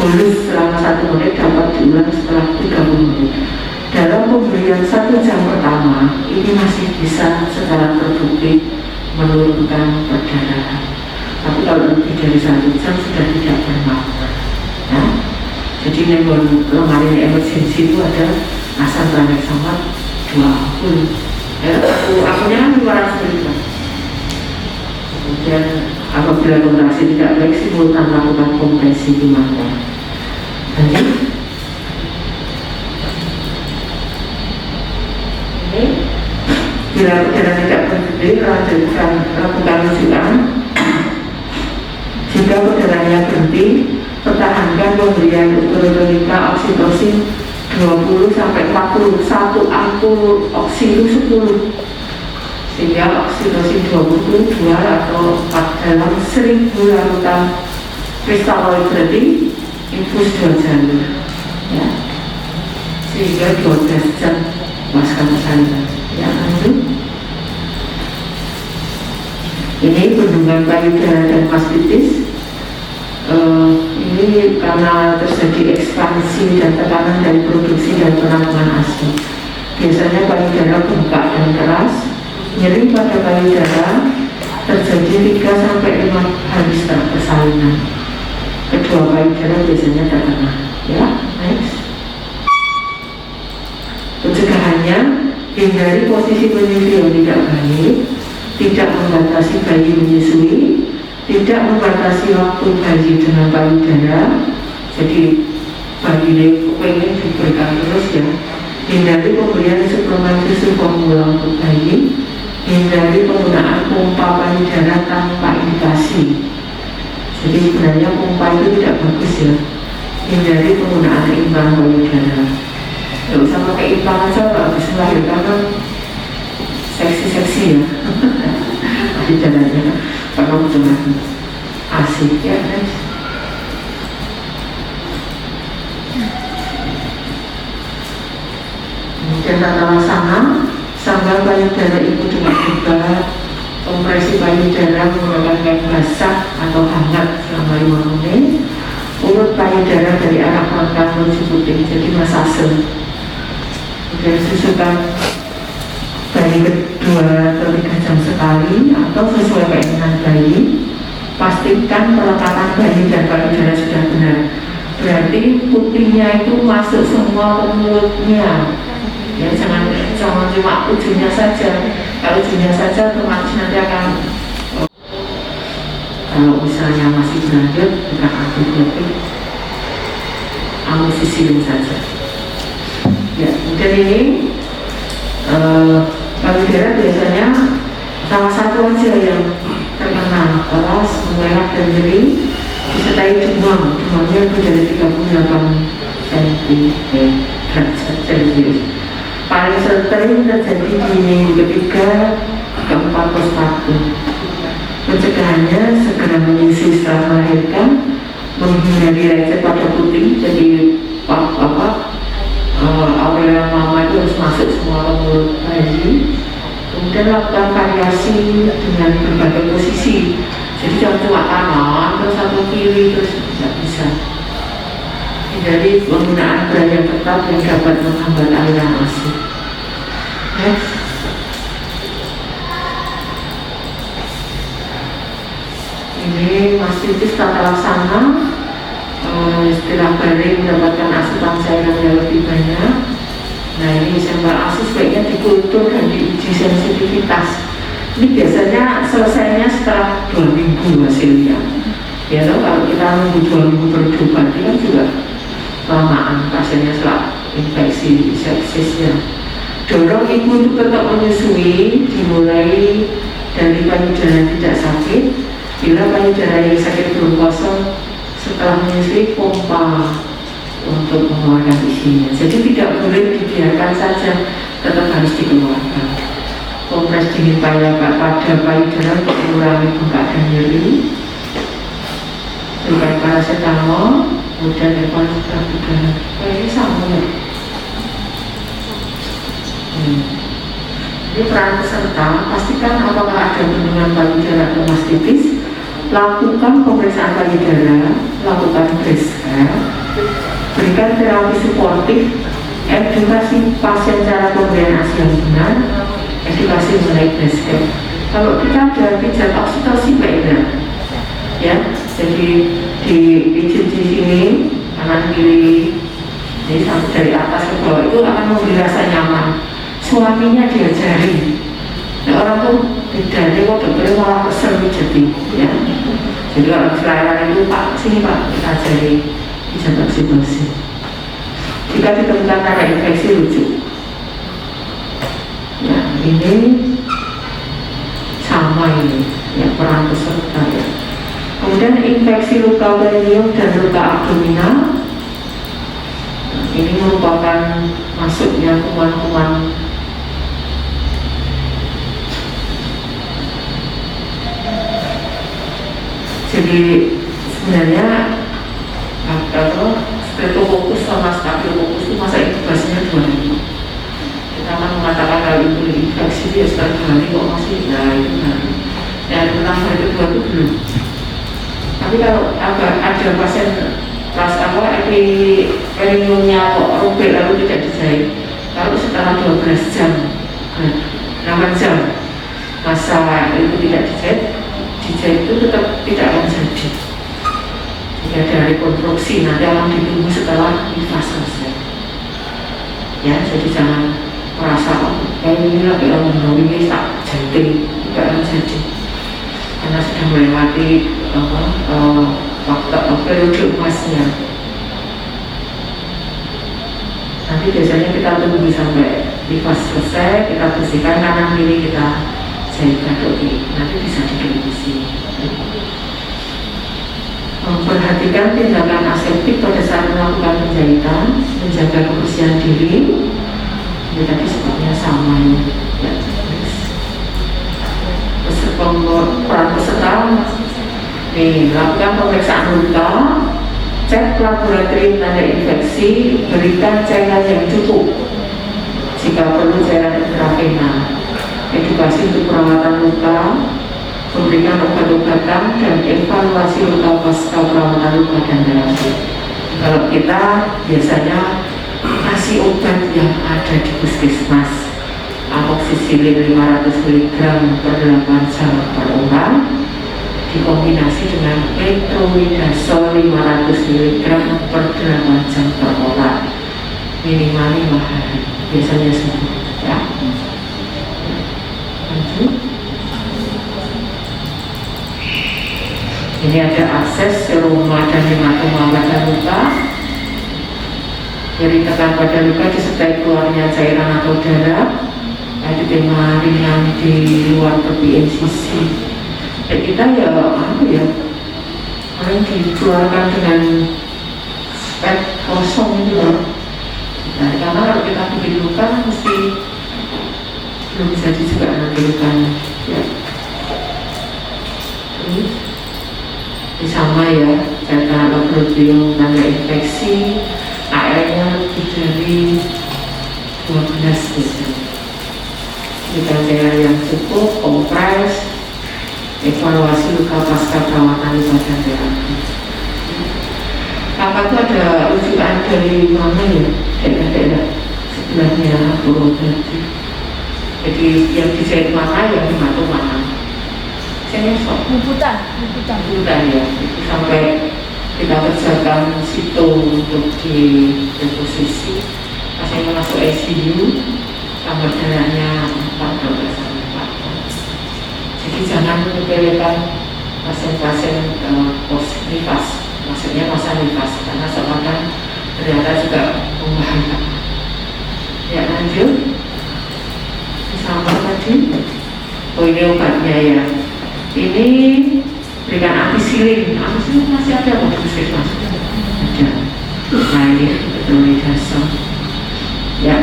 bolus selama 1 menit, dapat diulang setelah 30 menit. Dalam pemberian 1 jam pertama, ini masih bisa secara terbukti menurunkan perdarahan. Tapi kalau lebih dari 1 jam sudah tidak bermakna. Ya? Jadi lemari emergensi itu ada asam tranexamat 2 ampul. Ampulnya kan 500 mg. Kemudian apabila kontraksi tidak baik, simultan lakukan kompresi di mata. Lanjut. Bila perdana tidak berhenti, lakukan rujukan. Jika perdananya berhenti, pertahankan pemberian uterotonika oksitosin 20 sampai 40, 1 ampul oksi itu 10, sehingga oksitosin 22 atau 4 dalam 1000 larutan kristaloid, berarti infus 2 jalur ya. sehingga 12 jam pasca persalinan. Ya, lanjut. Ini bendungan payudara dan mastitis. Ini karena terjadi ekspansi dan tekanan dari produksi dan penampungan ASI. Biasanya payudara bengkak dan keras, nyeri pada payudara terjadi 3-5 hari setelah persalinan. Kedua payudara biasanya terkena. Ya, next. Pencegahannya, hindari posisi menyusui yang tidak baik, tidak membatasi bayi menyusui, tidak membatasi waktu bayi dengan payudara. Jadi bayi ini pengen diberikan terus ya. Hindari pemberian suplemen susu formula untuk bayi. Hindari penggunaan pompa payudara tanpa indikasi. Jadi sebenarnya pompa itu tidak bagus ya. Hindari penggunaan implan payudara. Tidak usah pakai implan aja, habis melahirkan kan seksi-seksi ya. Payudaranya penuh dengan asik ya guys. Kemudian tata laksana, sanggal payudara ibu dengan obat, kompresi payudara menggunakan kain basah atau hangat selama 5 menit, urut payudara dari arah frontal menuju puting, jadi masase. Kemudian susukan bayi kedua atau 3 jam sekali atau sesuai keinginan bayi. Pastikan pelekatan bayi dan payudara sudah benar. Berarti putingnya itu masuk semua ke mulutnya. Ya, jangan cuma ujungnya saja. Kalau ujungnya saja otomatis nanti akan kalau misalnya masih berlanjut bukan antibiotik, amoxicillin saja. Ya, kemudian ini payudara biasanya salah satu aja yang terkena keras, memerah dan nyeri, disertai demam. Demamnya lebih dari 38 derajat Celcius. Paling sering terjadi di minggu ketiga, keempat, postpartum. Pencegahannya segera menyusui setelah melahirkan, menghindari lecet pada puting, jadi area mama itu harus masuk semua ke mulut bayi. Kemudian lakukan variasi dengan berbagai posisi, jadi jangan cuma kanan terus atau kiri terus tidak bisa. Hindari penggunaan bra yang ketat yang dapat menghambat aliran ASI. Next. Ini mastitis tata laksana. Setelah baring mendapatkan asupan cairan yang lebih banyak. Nah, ini sampel ASI sebaiknya dikultur dan diuji sensitivitas. Ini biasanya selesainya setelah 2 minggu hasilnya. Ya, kalau kita nunggu 2 minggu berobat kan juga lamaan pasiennya setelah infeksi sepsisnya. Dorong ibu untuk tetap menyusui, dimulai dari payudara tidak sakit. Bila payudara yang sakit belum kosong, setelah menyusui pompa untuk mengeluarkan isinya. Jadi tidak boleh dibiarkan saja, tetap harus dikeluarkan. Kompres dingin pada payudara untuk mengurangi bengkak dan nyeri. Berikan paracetamol, kemudian evaluasi payudara. Ini sama ya. Ini peran peserta, pastikan apakah ada bendungan payudara atau mastitis. Lakukan pemeriksaan payudara, lakukan breast care, berikan terapi suportif, edukasi pasien cara pemberian ASI yang benar, edukasi mengenai breast care. Kalau kita ada pijat oksitosin baiknya, ya, jadi dipijit di sini, kanan kiri, jadi sampai dari atas ke bawah itu akan memberi rasa nyaman. Suaminya diajari. Nah, orang tuh beda, dia kok dokternya malah kesel jadi, ya. Jadi kalau kelainan itu Pak, sini Pak, kita ajari pijat oksitosin. Jika ditemukan tanda infeksi rujuk. Nah, ini sama ini, ya, peran peserta ya. Kemudian infeksi luka perineum dan luka abdominal. Nah, ini merupakan masuknya kuman-kuman jadi sebenarnya kalau streptococcus sama staphylococcus itu masa inkubasinya 2 hari. Kita kan mengatakan kalau itu infeksi ya setelah 2 hari kok masih, nah itu baru. Yang pertama hari kedua itu belum. Tapi kalau ada pasien epidemiumnya kok robek lalu tidak dijahit, kalau setelah 12 jam, 8 jam masa itu tidak dijahit itu tetap tidak akan jadi. Jika ada rekonstruksi nanti akan ditunggu setelah nifas selesai. Ya, jadi jangan merasa kayak ini lagi orang ini tak jadi, tidak akan jadi. Karena sudah melewati waktu periode emasnya. Nanti biasanya kita tunggu sampai nifas selesai, kita bersihkan kanan kiri, kita jahit kaki, nanti bisa didistribusi. Memperhatikan tindakan aseptik pada saat melakukan penjahitan, menjaga kebersihan diri. Ini tadi sebabnya sama ya. Peran peserta nih, lakukan pemeriksaan luka, cek laboratorium tanda infeksi, berikan cairan yang cukup jika perlu cairan intravena, edukasi untuk perawatan luka, memberikan obat-obatan dan evaluasi luka pasca perawatan luka dan terapi. Kalau kita biasanya kasih obat yang ada di puskesmas, amoxicillin 500 mg per 8 jam per orang, dikombinasi dengan metronidazole 500 mg per 8 jam per orang, minimal 5 hari, biasanya sembuh. Ya. Lanjut. Ini ada akses seroma dan hematoma pada luka. Nyeri tekan pada luka disertai keluarnya cairan atau darah. Ada tema ringan di luar tepi incisi. Kita ya apa ya? Paling dikeluarkan dengan pet kosong itu loh. Nah, karena kalau kita bikin luka mesti belum jadi juga nanti lukanya. Ya. Ini sama ya, data laboratorium tanda infeksi, AR-nya lebih dari 12 gitu. Jika cairan yang cukup, kompres, evaluasi luka pasca perawatan luka dan terapi. Apa itu ada rujukan dari mana ya? Daerah-daerah sebelahnya Purwokerto. Jadi yang dijahit mana, yang dimatuk mana? Saya Liputan ya, itu sampai kita kerjakan situ untuk di reposisi. Pasiennya masuk ICU, tambah darahnya 4 Jadi jangan menyepelekan pasien-pasien post nifas, maksudnya masa nifas, karena sekarang ternyata juga membahayakan. Ya lanjut, sama tadi. Oh ini obatnya ya. Ini berikan ampicillin masih ada di puskesmas. Ada. Nah ini metronidazole. Ya,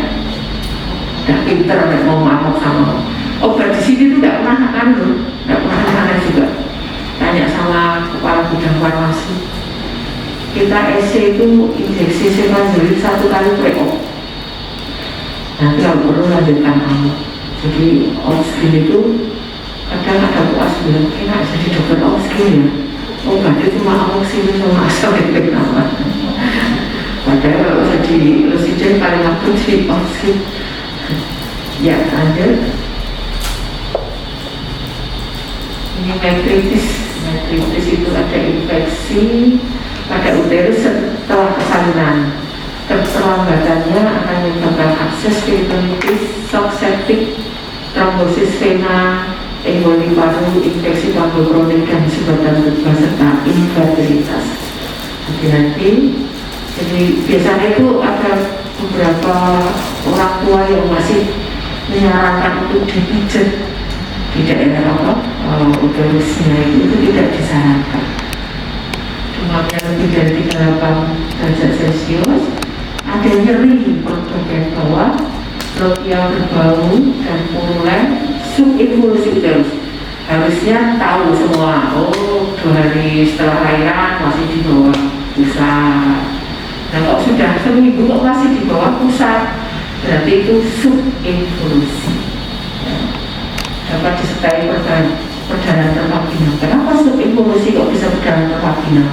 udah pinter mau ngomong sama. Obat di sini tuh tidak pernah makan loh, tidak pernah makan juga. Tanya sama kepala gudang farmasi. Kita EC itu injeksi cefazolin 1 kali pre-op. Nanti kalau perlu lanjutkan kamu. Jadi oxygen itu kadang ada puas bilang enak jadi dokter oxygen ya. Obatnya cuma oxygen sama asam nama. Padahal kalau jadi residen paling aku di oxygen. Ya lanjut. Ini metritis itu ada infeksi pada uterus setelah persalinan. Keterlambatannya akan menyebabkan akses peritonitis, shock septic, trombosis vena, emboli paru, infeksi paru kronik dan sumbatan luka serta infertilitas. Hati-hati. Jadi biasanya itu ada beberapa orang tua yang masih menyarankan untuk dipijat di daerah uterusnya itu tidak disarankan. Demamnya lebih dari 38 derajat Celcius, ada nyeri perut bagian bawah, perut yang berbau dan purulen, subinvolusi uterus. Harusnya tahu semua. Oh, 2 hari setelah lahiran masih di bawah pusat. Nah kalau sudah seminggu kok masih di bawah pusat, berarti itu subinvolusi. Ya. Dapat disertai perdarahan tervagina. Kenapa subinvolusi kok bisa perdarahan tervagina?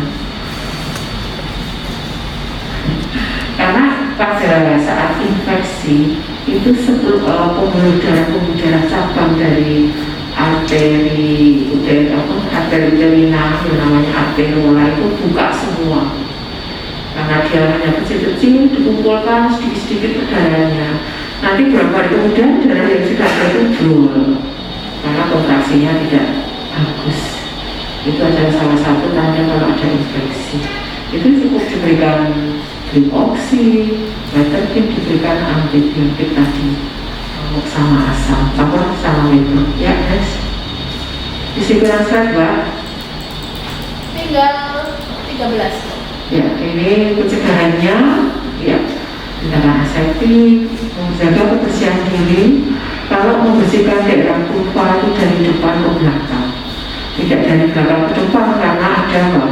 Karena pada saat infeksi itu pembuluh darah cabang dari arteri uterina yang namanya arteriola itu buka semua. Karena dia hanya kecil-kecil dikumpulkan sedikit-sedikit perdarahannya. Nanti beberapa hari kemudian darah yang sudah ada itu drol karena kontraksinya tidak bagus. Itu adalah salah satu tanda kalau ada infeksi. Itu cukup diberikan Glikoxi, Betadine, diberikan antibiotik tadi, sama asam, sama itu. Ya, next. Isi slide, Mbak. Tinggal 13. Ya, ini pencegahannya, ya, tindakan aseptik, menjaga kebersihan diri. Kalau membersihkan daerah vulva itu dari depan ke belakang, tidak dari belakang ke depan karena ada apa?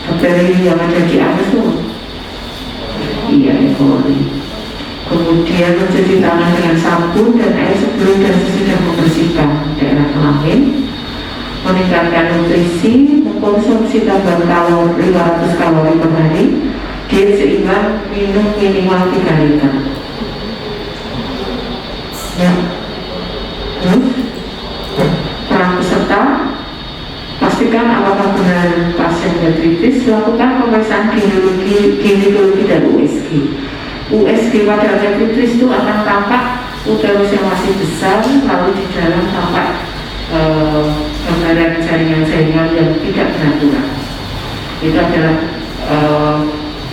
Bakteri yang ada di anus itu, iya, E. coli. Kemudian mencuci tangan dengan sabun dan air sebelum dan sesudah membersihkan daerah kelamin. Meningkatkan nutrisi, mengkonsumsi tambahan kalori 500 kalori per hari, diet seimbang, minum minimal 3 liter. Ya. Terus peran peserta, pastikan apakah benar pasien gastritis, lakukan pemeriksaan ginekologi dan USG. USG pada gastritis itu akan tampak uterus yang masih besar, lalu di dalam tampak gambaran jaringan-jaringan yang tidak beraturan. Itu adalah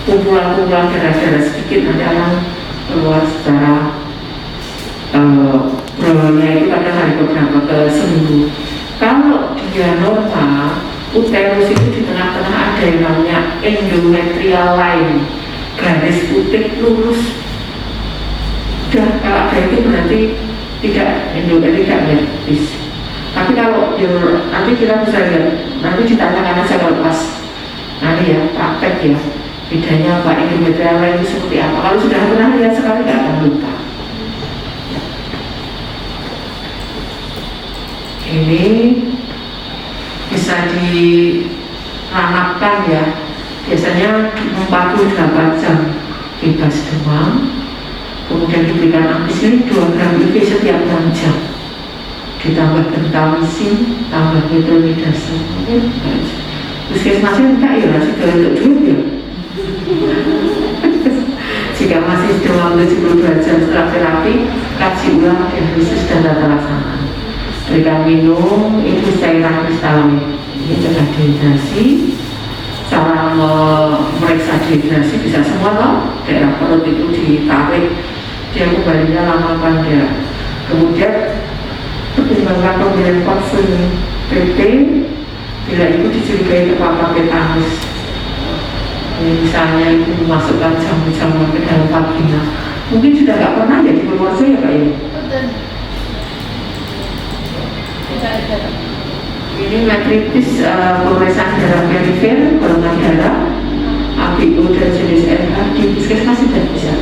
kumpulan-kumpulan darah-darah sedikit nanti akan keluar secara berolahnya itu pada hari beberapa ke seminggu. Kalau dia normal, uterus itu di tengah-tengah ada yang namanya endometrial line, garis putih lurus. Udah, kalau ada itu berarti tidak gastritis. Tapi kalau nanti kita bisa lihat, nanti ditanyakan aja kalau pas nanti ya praktek ya, bedanya apa endometrial line itu seperti apa. Kalau sudah pernah lihat sekali nggak akan lupa. Ini bisa diranapkan ya, biasanya 48 jam bebas demam, kemudian diberikan ampicillin 2 gram IV setiap 6 jam, ditambah bentamisin, tambah metronidazole. Puskesmasnya enggak ya, sudah untuk duit ya. Jika masih demam 72 jam setelah terapi, kaji ulang diagnosis dan tata laksana. Berikan minum itu cairan kristalin. Ini cegah dehidrasi. Cara memeriksa dehidrasi bisa semua loh. Daerah perut itu ditarik, dia kembalinya lama panjang. Kemudian pertimbangkan pemilihan vaksin PT bila itu dicurigai terpapar tetanus. Ini misalnya itu memasukkan jamu-jamu ke dalam vagina. Mungkin sudah nggak pernah ya di Purworejo ya Pak ya? Ini metritis pemeriksaan darah perifer, golongan darah, ABO dan jenis RH di puskesmas sudah bisa.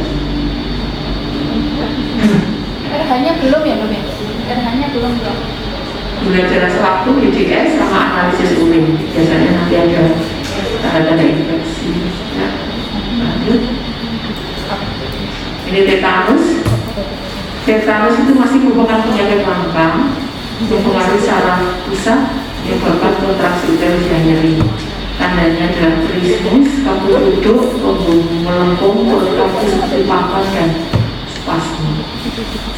RH-nya belum ya, Mbak? RH-nya belum. Gula darah sewaktu, BDS sama analisis urin. Biasanya nanti ada tanda-tanda infeksi. Ya. Lanjut. Ini tetanus. Tetanus itu masih merupakan penyakit langka, mempengaruhi saraf pusat, menyebabkan kontraksi uterus yang nyeri. Tandanya adalah trismus, kaku duduk, melengkung, perut kaku seperti papan dan spasme.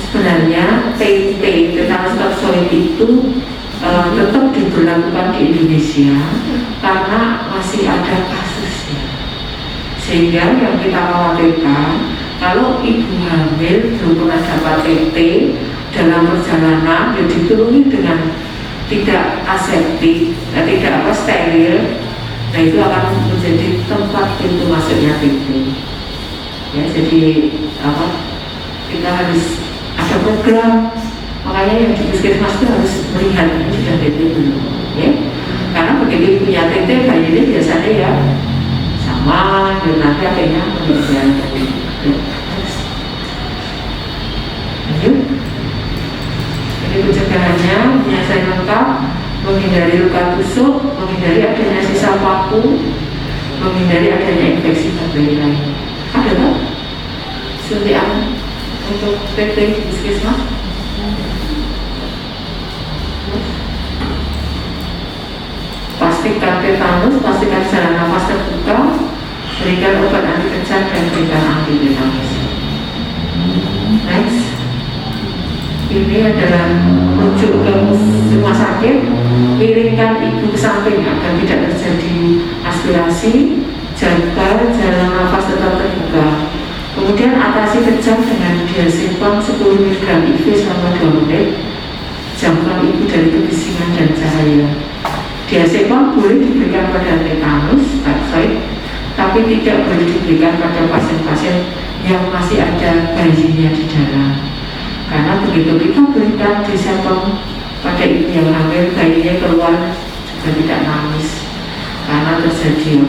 Sebenarnya TT, tetanus toxoid itu tetap diberlakukan di Indonesia karena masih ada kasusnya. Sehingga yang kita khawatirkan, kalau ibu hamil belum pernah dapat TT dalam perjalanan, ya ditulungi dengan tidak aseptik, tidak steril. Nah itu akan menjadi tempat pintu masuknya TT. Ya, jadi kita harus ada program, makanya yang di puskesmas itu harus melihat ini sudah TT belum, ya. Karena begitu begitu punya tete bayi ini biasanya ya sama, dan nanti akhirnya meninggal. Ini pencegahannya, penyelesaian lengkap, menghindari luka tusuk, menghindari adanya sisa paku, menghindari adanya infeksi bakteri lain. Ada tak suntikan untuk TT puskesmas? Pastikan tetanus, pastikan saluran nafas terbuka, berikan obat anti kejang dan berikan antitetanus. Next, ini adalah rujuk ke rumah sakit, miringkan ibu ke samping agar tidak terjadi aspirasi, jaga jalan nafas tetap terbuka. Kemudian atasi kejang dengan diazepam 10 mg IV selama 2 menit, jauhkan ibu dari kebisingan dan cahaya. Diazepam boleh diberikan pada tetanus, typhoid, tapi tidak boleh diberikan pada pasien-pasien yang masih ada bayinya di dalam. Karena begitu kita berikan diazepam pada ibu yang hamil, bayinya keluar juga tidak nangis karena terjadi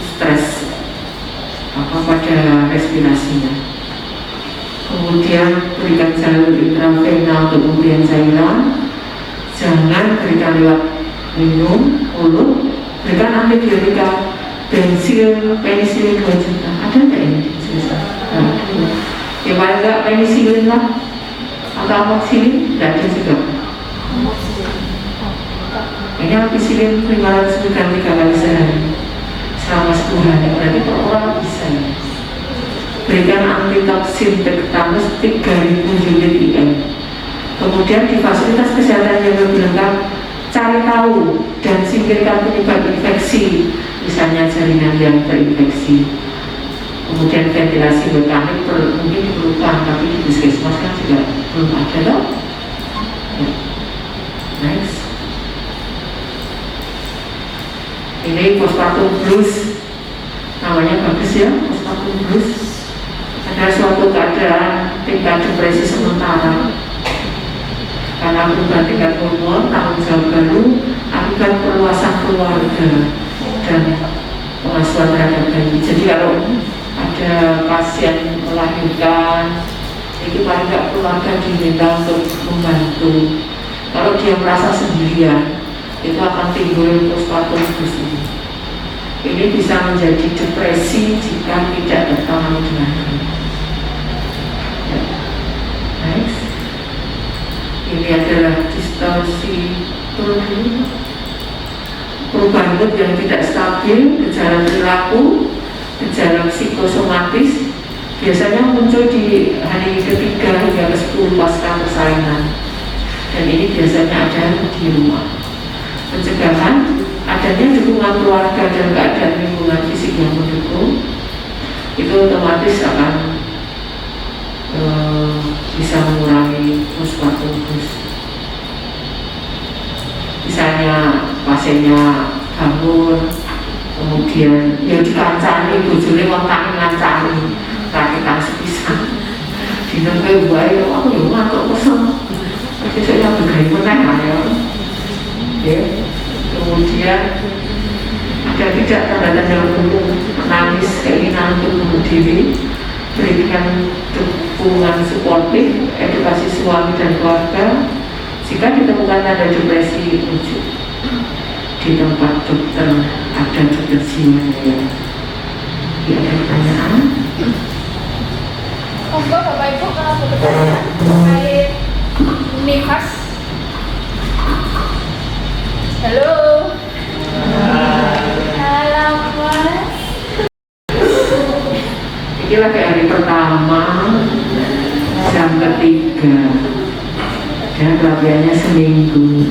stres pada respirasinya. Kemudian berikan jalur intravena untuk pemberian cairan. Jangan berikan lewat minum, mulut. Berikan antibiotika, bensil, penisilin 2 juta. Ada nggak ini? Ya paling nggak penisilin lah, atau amoxicillin, tidak ada juga. Ini amoxicillin 500 mg 3 kali sehari selama 10 hari, berarti per orang bisa ya. Berikan antitoksin tetanus 3000 unit IM. Kemudian di fasilitas kesehatan yang lebih lengkap, cari tahu dan singkirkan penyebab infeksi, misalnya jaringan yang terinfeksi. Kemudian ventilasi mekanik mungkin diperlukan, tapi di puskesmas kan juga belum ada loh. Next, ini postpartum blues, namanya bagus ya, postpartum blues. Ada suatu keadaan tingkat depresi sementara karena perubahan tingkat hormon, tanggung jawab baru, akibat perluasan keluarga dan pengasuhan terhadap bayi. Jadi kalau ada pasien melahirkan, itu paling nggak keluarga diminta untuk membantu. Kalau dia merasa sendirian, itu akan timbul postpartum blues ini. Ini bisa menjadi depresi jika tidak tertangani dengan baik. Next, ini adalah distorsi perubahan mood yang tidak stabil, gejala perilaku, gejala psikosomatis, biasanya muncul di hari ketiga hingga ke-10 pasca persalinan, dan ini biasanya ada di rumah. Pencegahan, adanya dukungan keluarga dan keadaan lingkungan fisik yang mendukung, itu otomatis akan bisa mengurangi postpartum blues. Misalnya pasiennya bangun, kemudian ya dikancani, bojone ngontake ngancani, rakitan sepisan dinengke wae, aku yo ngantuk kesel, besoknya begawe meneh ya. Kemudian ada tidak tanda-tanda umum, menangis, keinginan untuk bunuh diri, berikan dukungan suportif, edukasi suami dan keluarga. Jika ditemukan tanda depresi, rujuk di tempat dokter, ada dokter jiwa ya. Ada pertanyaan? Monggo Bapak Ibu kalau ada pertanyaan terkait nifas. Halo. Halo Mas. Ini lagi hari pertama, jam ketiga, dan latihannya seminggu.